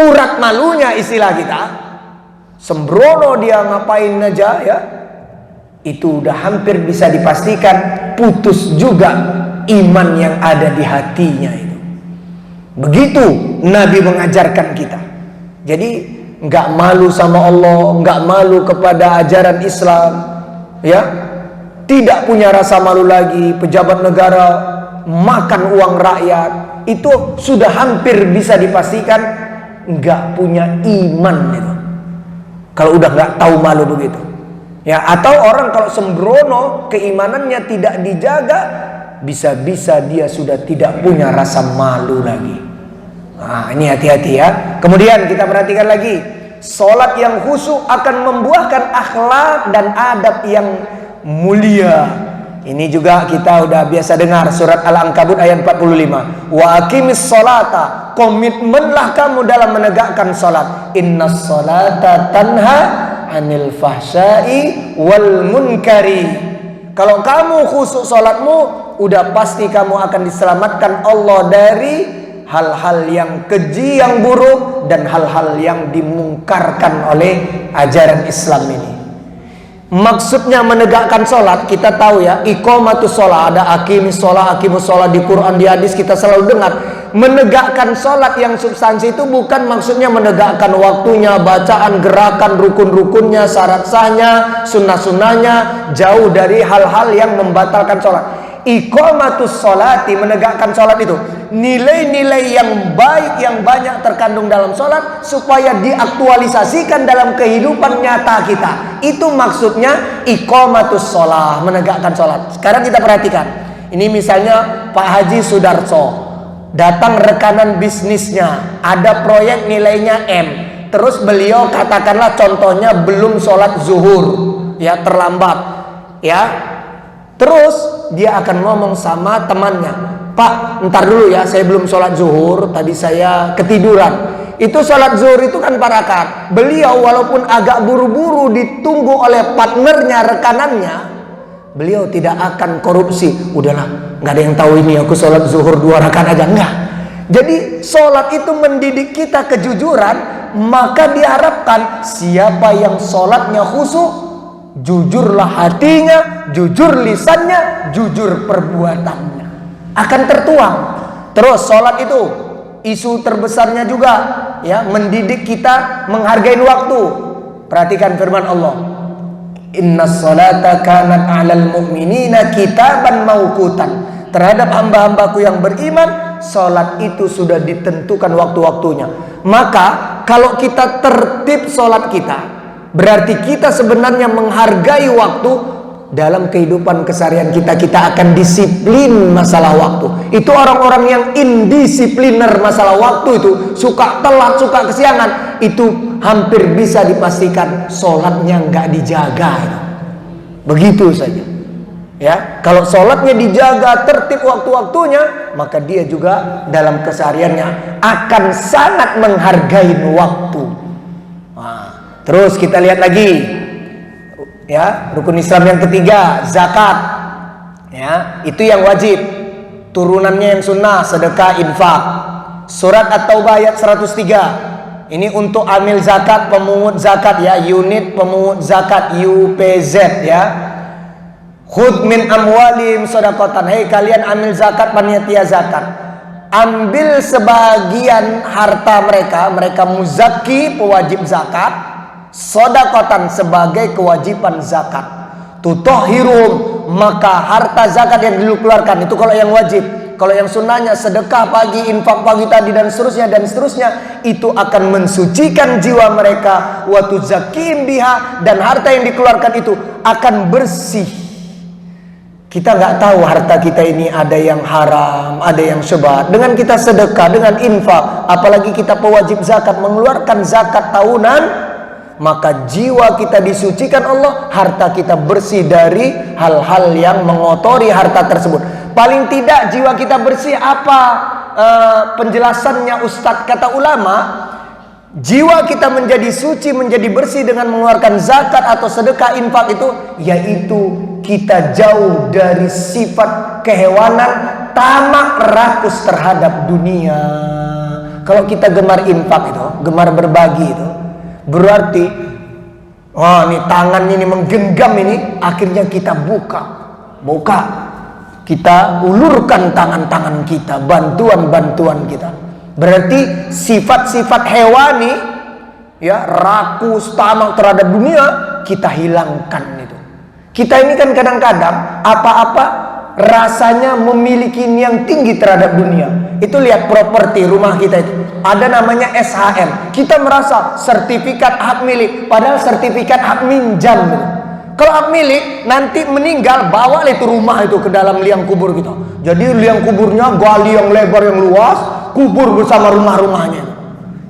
urat malunya istilah kita, sembrono dia ngapain aja ya, itu udah hampir bisa dipastikan putus juga iman yang ada di hatinya itu. Begitu Nabi mengajarkan kita. Jadi nggak malu sama Allah, nggak malu kepada ajaran Islam, ya, tidak punya rasa malu lagi. Pejabat negara makan uang rakyat, itu sudah hampir bisa dipastikan nggak punya iman itu. Kalau udah nggak tahu malu begitu, ya. Atau orang kalau sembrono keimanannya tidak dijaga, bisa-bisa dia sudah tidak punya rasa malu lagi. Nah, ini hati-hati ya. Kemudian kita perhatikan lagi, sholat yang khusyuk akan membuahkan akhlak dan adab yang mulia. Ini juga kita udah biasa dengar, surat Al-Ankabut ayat 45. Wa aqimis sholata, komitmenlah kamu dalam menegakkan sholat. Innas sholata tanha anil fahsyai wal munkari. Kalau kamu khusyuk sholatmu, udah pasti kamu akan diselamatkan Allah dari hal-hal yang keji, yang buruk, dan hal-hal yang dimungkarkan oleh ajaran Islam ini. Maksudnya menegakkan sholat, kita tahu ya, iqamatus sholat, ada aqimis sholat di Quran, di hadis kita selalu dengar. Menegakkan sholat yang substansi itu bukan maksudnya menegakkan waktunya, bacaan, gerakan, rukun-rukunnya, syarat sahnya, sunnah-sunnahnya, jauh dari hal-hal yang membatalkan sholat. Iqamatus sholati, menegakkan sholat itu nilai-nilai yang baik yang banyak terkandung dalam sholat supaya diaktualisasikan dalam kehidupan nyata kita. Itu maksudnya iqamatus sholat, menegakkan sholat. Sekarang kita perhatikan, ini misalnya Pak Haji Sudarso datang rekanan bisnisnya, ada proyek nilainya M, terus beliau katakanlah contohnya belum sholat zuhur, ya, terlambat, ya. Terus dia akan ngomong sama temannya, Pak, ntar dulu ya, saya belum sholat zuhur, tadi saya ketiduran. Itu sholat zuhur itu kan 4 rakaat. Beliau walaupun agak buru-buru ditunggu oleh partnernya, rekanannya, beliau tidak akan korupsi. Udahlah, nggak ada yang tahu ini, aku sholat zuhur 2 rakaat aja. Enggak. Jadi sholat itu mendidik kita kejujuran. Maka diharapkan siapa yang sholatnya khusyuk, jujurlah hatinya, jujur lisannya, jujur perbuatannya, akan tertuang. Terus sholat itu isu terbesarnya juga, ya, mendidik kita menghargai waktu. Perhatikan firman Allah, innas sholata kanat 'alal mu'minina kitaban mauqutan. Terhadap hamba-hambaku yang beriman, sholat itu sudah ditentukan waktu-waktunya. Maka kalau kita tertib sholat kita, berarti kita sebenarnya menghargai waktu. Dalam kehidupan keseharian kita, kita akan disiplin masalah waktu. Itu orang-orang yang indisipliner masalah waktu itu, suka telat, suka kesiangan, itu hampir bisa dipastikan sholatnya nggak dijaga. Begitu saja, ya. Kalau sholatnya dijaga, tertib waktu-waktunya, maka dia juga dalam kesehariannya akan sangat menghargai waktu. Nah, terus kita lihat lagi, ya, rukun Islam yang ketiga, zakat, ya, itu yang wajib. Turunannya yang sunnah, sedekah, infak. Surat At-Taubah ayat 103. Ini untuk amil zakat, pemungut zakat, ya, unit pemungut zakat, UPZ, ya. Khudh min amwalim shadaqatan. Hei kalian amil zakat, panitia zakat. Ambil sebagian harta mereka, mereka muzaki, pewajib zakat, sedekatan sebagai kewajiban zakat. Tutahhirum, maka harta zakat yang dikeluarkan itu kalau yang wajib. Kalau yang sunnahnya sedekah pagi, infak pagi tadi dan seterusnya, itu akan mensucikan jiwa mereka. Wa tuzakim biha, dan harta yang dikeluarkan itu akan bersih. Kita nggak tahu harta kita ini ada yang haram, ada yang syubhat. Dengan kita sedekah, dengan infak, apalagi kita pewajib zakat, mengeluarkan zakat tahunan, maka jiwa kita disucikan Allah, harta kita bersih dari hal-hal yang mengotori harta tersebut. Paling tidak jiwa kita bersih. Apa penjelasannya Ustadz? Kata ulama, jiwa kita menjadi suci, menjadi bersih dengan mengeluarkan zakat atau sedekah, infak itu, yaitu kita jauh dari sifat kehewanan, tamak, rakus terhadap dunia. Kalau kita gemar infak itu, gemar berbagi itu. Berarti oh ini tangan ini menggenggam ini, akhirnya kita buka, kita ulurkan tangan-tangan kita, bantuan-bantuan kita. Berarti sifat-sifat hewani, ya, rakus, tamak terhadap dunia, kita hilangkan itu. Kita ini kan kadang-kadang apa-apa rasanya memiliki yang tinggi terhadap dunia. Itu lihat properti rumah kita itu, ada namanya SHM. Kita merasa sertifikat hak milik, padahal sertifikat hak minjam gitu. Kalau hak milik, nanti meninggal, bawa itu rumah itu ke dalam liang kubur kita. Jadi liang kuburnya gali yang lebar yang luas, kubur bersama rumah-rumahnya.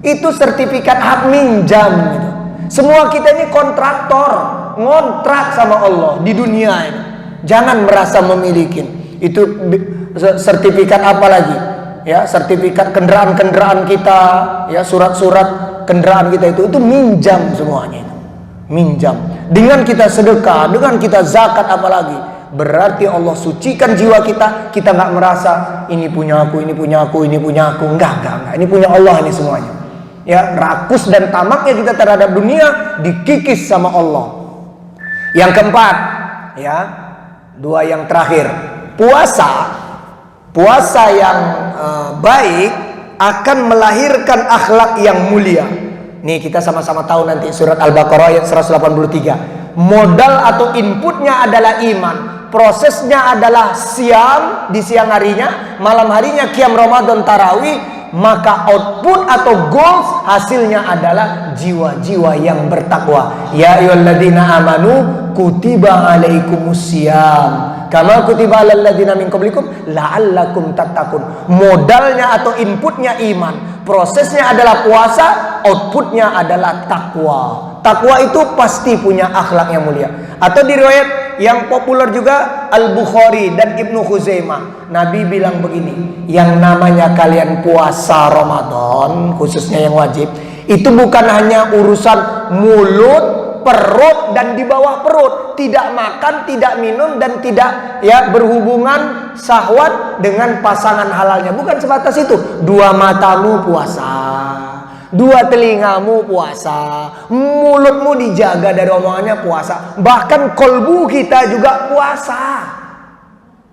Itu sertifikat hak minjam gitu. Semua kita ini kontraktor, ngontrak sama Allah di dunia ini. Jangan merasa memiliki. Itu sertifikat apa lagi? Ya, sertifikat kendaraan-kendaraan kita, ya, surat-surat kendaraan kita itu minjam semuanya. Minjam. Dengan kita sedekah, dengan kita zakat apalagi, berarti Allah sucikan jiwa kita. Kita nggak merasa ini punya aku, ini punya aku, ini punya aku. Enggak. Ini punya Allah ini semuanya. Ya, rakus dan tamaknya kita terhadap dunia dikikis sama Allah. Yang keempat, ya, dua yang terakhir, puasa yang baik akan melahirkan akhlak yang mulia. Nih kita sama-sama tahu nanti surat Al-Baqarah ayat 183. Modal atau inputnya adalah iman, prosesnya adalah siam di siang harinya, malam harinya qiyam Ramadan tarawih. Maka output atau goals hasilnya adalah jiwa-jiwa yang bertakwa. Ya ayyuhalladzina amanu kutiba alaikumusiyam kama kutiba alal ladzina min qablikum la'allakum tattaqun. Modalnya atau inputnya iman, prosesnya adalah puasa, outputnya adalah takwa. Takwa itu pasti punya akhlak yang mulia. Atau di riwayat yang populer juga Al-Bukhari dan Ibnu Khuzaimah, Nabi bilang begini, yang namanya kalian puasa Ramadan, khususnya yang wajib, itu bukan hanya urusan mulut, perut, dan di bawah perut, tidak makan, tidak minum, dan tidak, ya, berhubungan syahwat dengan pasangan halalnya. Bukan sebatas itu. Dua matamu puasa, dua telingamu puasa, mulutmu dijaga dari omongannya puasa, bahkan kolbu kita juga puasa.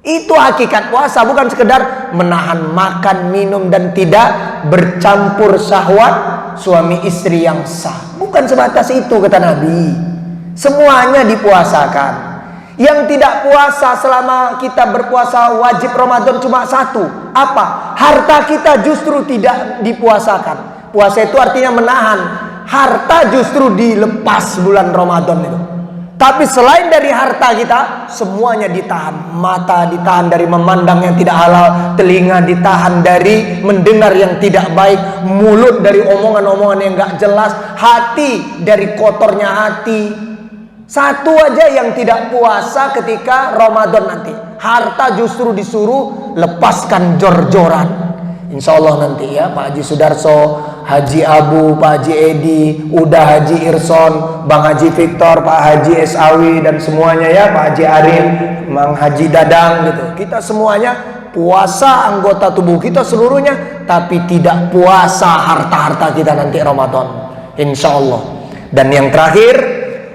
Itu hakikat puasa, bukan sekedar menahan makan, minum, dan tidak bercampur syahwat suami istri yang sah. Bukan sebatas itu kata Nabi. Semuanya dipuasakan. Yang tidak puasa selama kita berpuasa wajib Ramadan cuma satu. Apa? Harta kita justru tidak dipuasakan. Puasa itu artinya menahan. Harta justru dilepas bulan Ramadan itu. Tapi selain dari harta kita, semuanya ditahan. Mata ditahan dari memandang yang tidak halal, telinga ditahan dari mendengar yang tidak baik, mulut dari omongan-omongan yang gak jelas, hati dari kotornya hati. Satu aja yang tidak puasa ketika Ramadan nanti, harta justru disuruh lepaskan jor-joran. Insya Allah nanti ya, Pak Haji Sudarso, Haji Abu, Pak Haji Edi, Uda Haji Irson, Bang Haji Victor, Pak Haji Esawi, dan semuanya ya, Pak Haji Arin, Bang Haji Dadang gitu. Kita semuanya puasa anggota tubuh kita seluruhnya, tapi tidak puasa harta-harta kita nanti Ramadan. Insya Allah. Dan yang terakhir,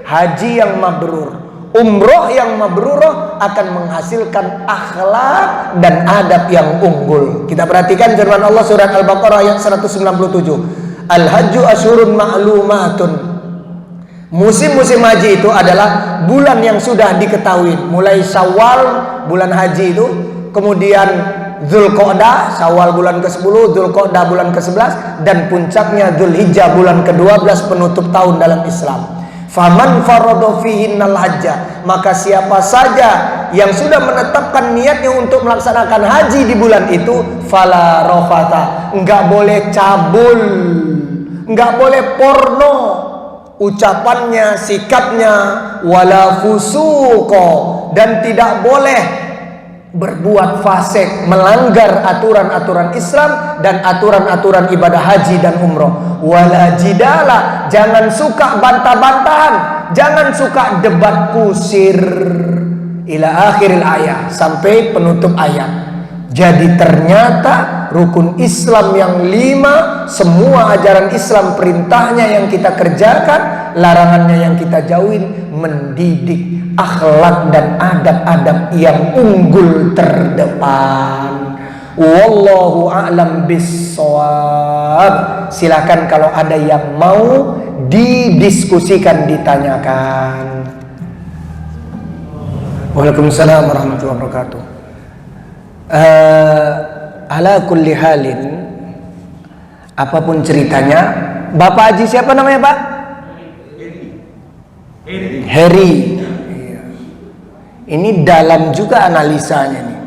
haji yang mabrur. Umroh yang mabrurah akan menghasilkan akhlak dan adab yang unggul. Kita perhatikan firman Allah surat Al-Baqarah ayat 197. Al-hajju asyurun ma'lumatun. Musim-musim haji itu adalah bulan yang sudah diketahui. Mulai Syawal bulan haji itu, kemudian Dzulqa'dah, Syawal bulan ke-10, Dzulqa'dah bulan ke-11, dan puncaknya Dzulhijjah bulan ke-12 penutup tahun dalam Islam. Faman faradha fihinnal hajja, maka siapa saja yang sudah menetapkan niatnya untuk melaksanakan haji di bulan itu, fala rafata, enggak boleh cabul, enggak boleh porno ucapannya, sikapnya, wala fusuqo, dan tidak boleh berbuat fasik, melanggar aturan-aturan Islam dan aturan-aturan ibadah haji dan umroh. Wala jidala, jangan suka bantah-bantahan, jangan suka debat kusir. Ila akhiril ayat, sampai penutup ayat. Jadi ternyata rukun Islam yang 5, semua ajaran Islam, perintahnya yang kita kerjakan, larangannya yang kita jauhin, mendidik akhlak dan adab-adab yang unggul terdepan. Wallahu a'lam bissawab. Silakan kalau ada yang mau didiskusikan, ditanyakan. Waalaikumsalam warahmatullahi wabarakatuh. Ala kulli halin, apapun ceritanya, Bapak Haji siapa namanya Pak? Heri. Ini dalam juga analisanya nih.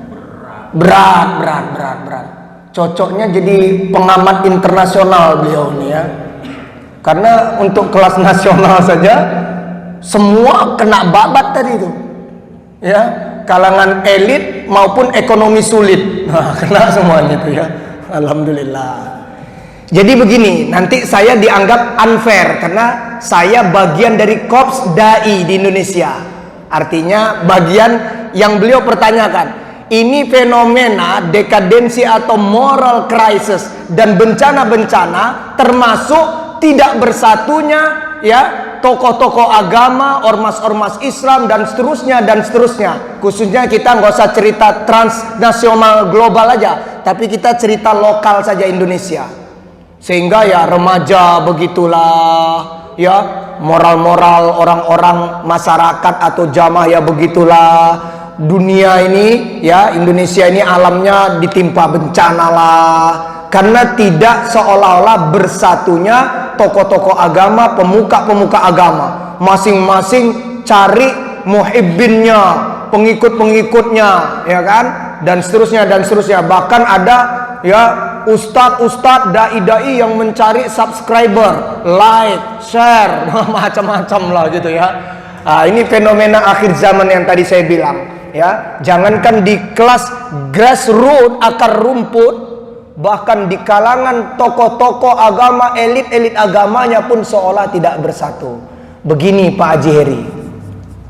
Berat. Cocoknya jadi pengamat internasional beliau nih ya. Karena untuk kelas nasional saja semua kena babat tadi itu. Ya, kalangan elit maupun ekonomi sulit. Nah, kena semuanya itu ya. Alhamdulillah. Jadi begini, nanti saya dianggap unfair karena saya bagian dari korps dai di Indonesia. Artinya bagian yang beliau pertanyakan. Ini fenomena dekadensi atau moral crisis dan bencana-bencana termasuk tidak bersatunya ya tokoh-tokoh agama, ormas-ormas Islam dan seterusnya. Khususnya kita nggak usah cerita transnasional global aja, tapi kita cerita lokal saja Indonesia. Sehingga ya remaja begitulah, ya moral-moral orang-orang masyarakat atau jamaah ya begitulah. Dunia ini ya Indonesia ini alamnya ditimpa bencana lah. Karena tidak seolah-olah bersatunya tokoh-tokoh agama, pemuka-pemuka agama, masing-masing cari muhibbinnya, pengikut-pengikutnya, ya kan, dan seterusnya. Bahkan ada ya ustadz-ustadz, dai-dai yang mencari subscriber, like, share, macam-macam lah gitu ya. Nah, ini fenomena akhir zaman yang tadi saya bilang. Ya, jangankan di kelas grassroots, akar rumput, bahkan di kalangan tokoh-tokoh agama, elit-elit agamanya pun seolah tidak bersatu. Begini Pak Haji Heri,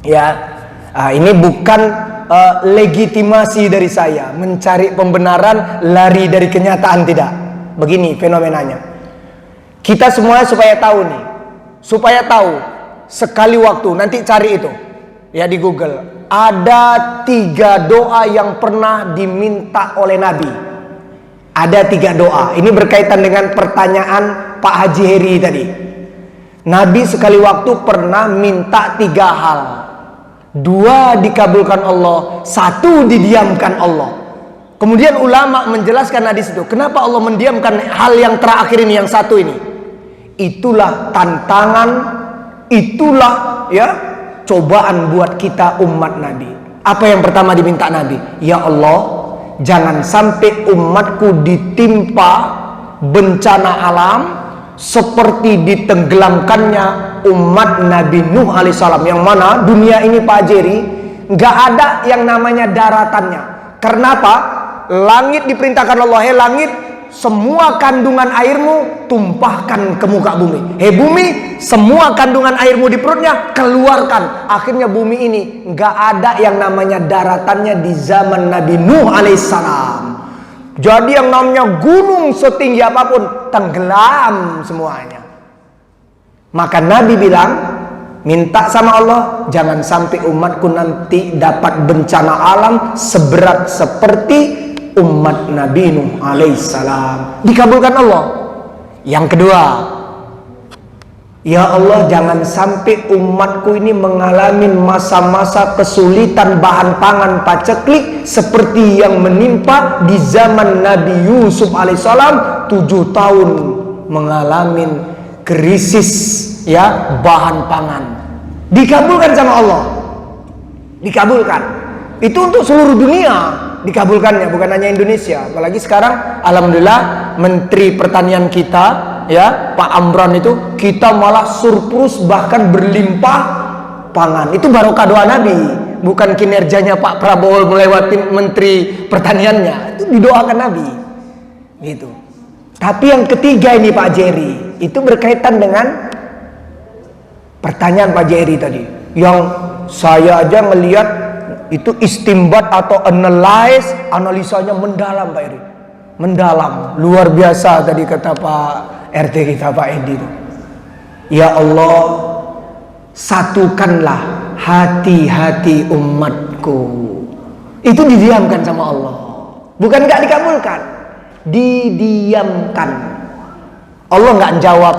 ya, ini bukan legitimasi dari saya mencari pembenaran, lari dari kenyataan, tidak. Begini fenomenanya. Kita semuanya supaya tahu sekali waktu, nanti cari itu ya di Google. Ada 3 doa yang pernah diminta oleh Nabi. Ada 3 doa. Ini berkaitan dengan pertanyaan Pak Haji Heri tadi. Nabi sekali waktu pernah minta 3 hal. 2 dikabulkan Allah, 1 didiamkan Allah. Kemudian ulama menjelaskan hadis itu. Kenapa Allah mendiamkan hal yang terakhir ini, yang 1 ini? Itulah tantangan, itulah ya cobaan buat kita umat Nabi. Apa yang pertama diminta Nabi? Ya Allah, jangan sampai umatku ditimpa bencana alam seperti ditenggelamkannya umat Nabi Nuh alaihissalam. Yang mana dunia ini Pak Jerry nggak ada yang namanya daratannya. Kenapa? Langit diperintahkan Allah, hei langit, semua kandungan airmu tumpahkan ke muka bumi. Hei bumi, semua kandungan airmu di perutnya keluarkan. Akhirnya bumi ini nggak ada yang namanya daratannya di zaman Nabi Nuh alaihissalam. Jadi yang namanya gunung setinggi apapun tenggelam semuanya. Maka Nabi bilang, minta sama Allah, jangan sampai umatku nanti dapat bencana alam seberat seperti umat Nabi Nuh alaihissalam. Dikabulkan Allah. Yang kedua, ya Allah, jangan sampai umatku ini mengalami masa-masa kesulitan bahan pangan paceklik seperti yang menimpa di zaman Nabi Yusuf alaihissalam. 7 tahun mengalami krisis ya bahan pangan. Dikabulkan sama Allah. Dikabulkan. Itu untuk seluruh dunia dikabulkannya, bukan hanya Indonesia. Apalagi sekarang alhamdulillah Menteri Pertanian kita ya Pak Amran itu kita malah surplus bahkan berlimpah pangan. Itu barokah doa Nabi, bukan kinerjanya Pak Prabowo melewati Menteri Pertaniannya. Itu didoakan Nabi gitu. Tapi yang ketiga ini Pak Jerry, itu berkaitan dengan pertanyaan Pak Jerry tadi, yang saya aja melihat itu istimbat atau analisanya mendalam Pak Eri. mendalam, luar biasa tadi kata Pak RT kita, Pak Edi itu. Ya Allah, satukanlah hati-hati umatku. Itu didiamkan sama Allah. Bukan nggak dikabulkan, didiamkan. Allah nggak jawab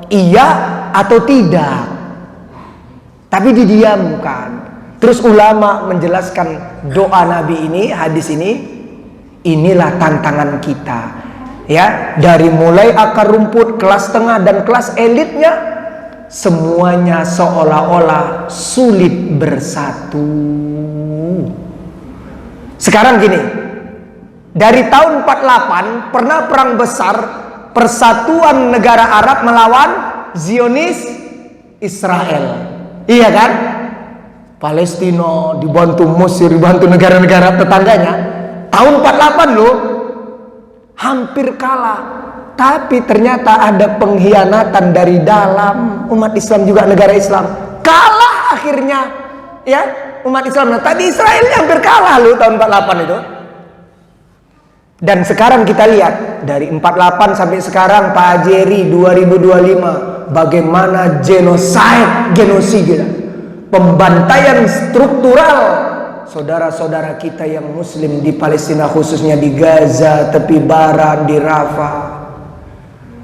iya atau tidak, tapi didiamkan. Terus ulama menjelaskan doa Nabi ini, hadis ini, inilah tantangan kita. Ya, dari mulai akar rumput, kelas tengah dan kelas elitnya, semuanya seolah-olah sulit bersatu. Sekarang gini, dari tahun 48 pernah perang besar Persatuan Negara Arab melawan Zionis Israel. Iya kan? Palestina dibantu Mesir, dibantu negara-negara tetangganya. Tahun 48 loh, hampir kalah. Tapi ternyata ada pengkhianatan dari dalam umat Islam juga, negara Islam. Kalah akhirnya, ya, umat Islam. Nah, tadi Israelnya hampir kalah loh tahun 48 itu. Dan sekarang kita lihat dari 48 sampai sekarang Pak Ajeri 2025, bagaimana genosida, pembantaian struktural saudara-saudara kita yang muslim di Palestina, khususnya di Gaza, tepi barat, di Rafah.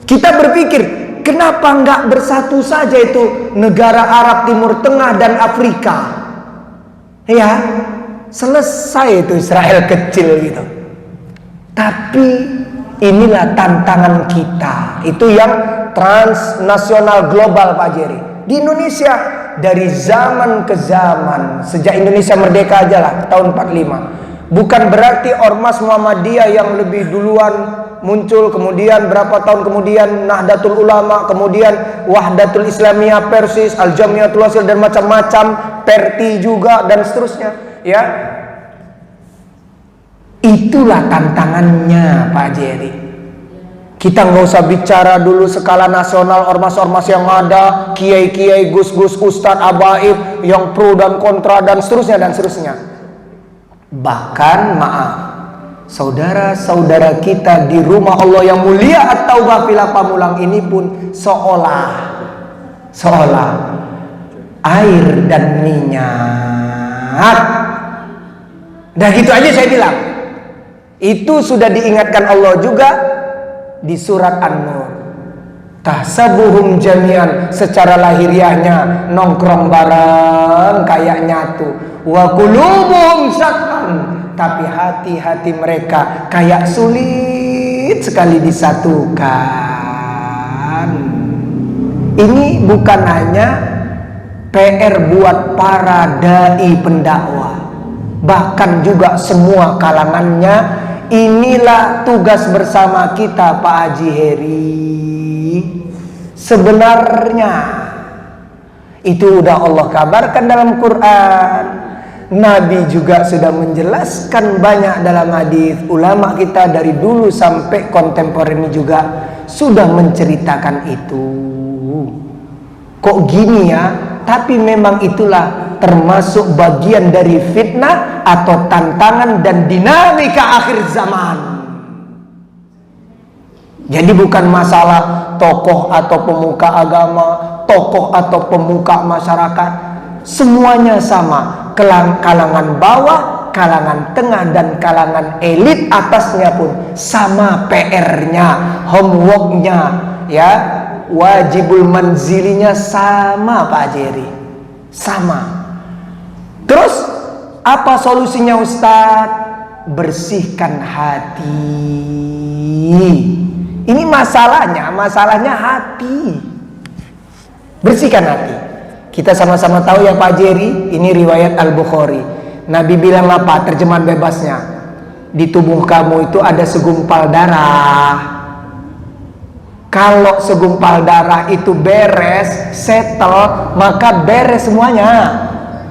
Kita berpikir, kenapa nggak bersatu saja itu negara Arab Timur Tengah dan Afrika? Ya, selesai itu Israel kecil gitu. Tapi inilah tantangan kita. Itu yang transnasional global Pak Jerry. Di Indonesia dari zaman ke zaman, sejak Indonesia merdeka aja lah, tahun 45. Bukan berarti Ormas Muhammadiyah yang lebih duluan muncul, kemudian berapa tahun kemudian Nahdlatul Ulama, kemudian Wahdatul Islamiyah, Persis, Al-Jamiatul Wasil dan macam-macam, Perti juga dan seterusnya, ya. Itulah tantangannya Pak Jerry. Kita nggak usah bicara dulu skala nasional, ormas-ormas yang ada, kiai-kiai, gus-gus, ustadz, abaib yang pro dan kontra dan seterusnya dan seterusnya. Bahkan maaf, saudara-saudara kita di rumah Allah yang mulia atau Villa Pamulang ini pun seolah air dan minyak. Nah gitu aja saya bilang. Itu sudah diingatkan Allah juga di surat An-Nur. Tahsabuhum jami'an, secara lahiriahnya nongkrong bareng kayak nyatu. Wa qulubuhum syattan, tapi hati-hati mereka kayak sulit sekali disatukan. Ini bukan hanya PR buat para dai pendakwah, bahkan juga semua kalangannya. Inilah tugas bersama kita Pak Haji Heri. Sebenarnya itu udah Allah kabarkan dalam Quran. Nabi juga sudah menjelaskan banyak dalam hadis. Ulama kita dari dulu sampai kontemporer ini juga sudah menceritakan itu. Kok gini ya? Tapi memang itulah termasuk bagian dari fitnah atau tantangan dan dinamika akhir zaman. Jadi bukan masalah tokoh atau pemuka agama, tokoh atau pemuka masyarakat, semuanya sama. Kalangan bawah, kalangan tengah dan kalangan elit atasnya pun sama PR-nya, homework-nya, ya, wajibul manzilinya sama Pak Jerry, sama. Terus apa solusinya Ustadz? Bersihkan hati. Ini masalahnya hati. Bersihkan hati. Kita sama-sama tahu ya Pak Jerry, ini riwayat Al-Bukhari. Nabi bilang apa? Terjemahan bebasnya, di tubuh kamu itu ada segumpal darah. Kalau segumpal darah itu beres, settle, maka beres semuanya.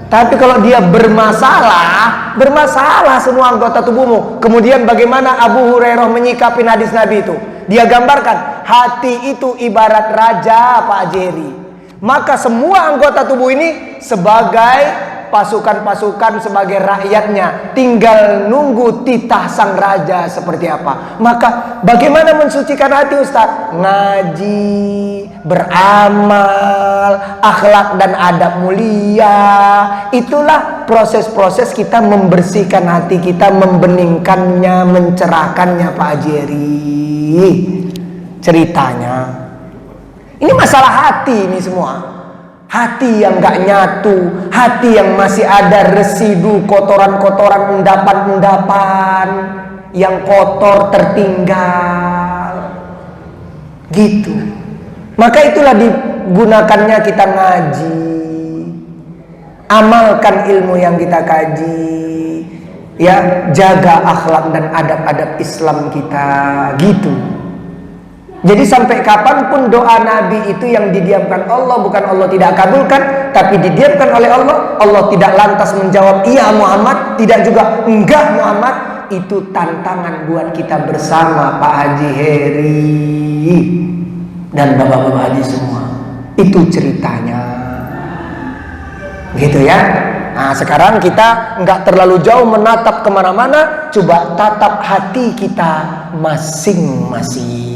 Tapi kalau dia bermasalah semua anggota tubuhmu. Kemudian bagaimana Abu Hurairah menyikapi hadis Nabi itu? Dia gambarkan, hati itu ibarat raja Pak Jerry. Maka semua anggota tubuh ini sebagai pasukan-pasukan sebagai rakyatnya tinggal nunggu titah sang raja seperti apa. Maka bagaimana mensucikan hati Ustaz? Ngaji, beramal, akhlak dan adab mulia. Itulah proses-proses kita membersihkan hati kita, membeningkannya, mencerahkannya Pak Haji Eri. Ceritanya ini masalah hati ini semua. Hati yang gak nyatu, hati yang masih ada residu kotoran-kotoran, endapan-endapan yang kotor tertinggal. Gitu. Maka itulah digunakannya kita ngaji. Amalkan ilmu yang kita kaji. Ya, jaga akhlak dan adab-adab Islam kita. Gitu. Jadi sampai kapanpun doa Nabi itu yang didiamkan Allah, bukan Allah tidak kabulkan, tapi didiamkan oleh Allah. Allah tidak lantas menjawab iya Muhammad, tidak juga enggak Muhammad. Itu tantangan buat kita bersama Pak Haji Heri dan bapak-bapak haji semua. Itu ceritanya. Gitu ya. Nah sekarang kita nggak terlalu jauh menatap kemana-mana, coba tatap hati kita masing-masing.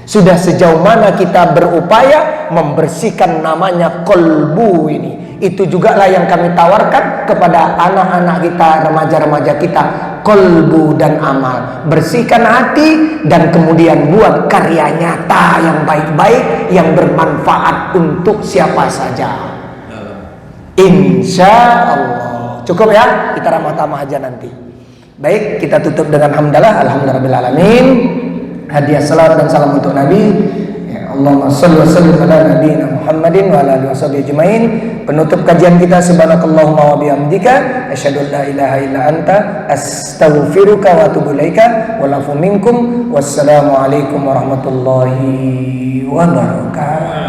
Sudah sejauh mana kita berupaya membersihkan namanya kolbu ini. Itu juga lah yang kami tawarkan kepada anak-anak kita, remaja-remaja kita. Kolbu dan amal. Bersihkan hati dan kemudian buat karya nyata yang baik-baik, yang bermanfaat untuk siapa saja. Insya Allah. Cukup ya, kita ramah-tamah aja nanti. Baik, kita tutup dengan hamdalah. Alhamdulillahirrahmanirrahim. Hadiah salam dan salam untuk Nabi. Ya, Allahumma shalli wa sallim ala nabiyyina Muhammadin wa ala alihi washabihi ajmain. Penutup kajian kita, subhanakallahumma wa bihamdika asyhadu an la ilaha illa anta astaghfiruka wa atubu ilaika wa lafu minkum. Wassalamu alaikum warahmatullahi wabarakatuh.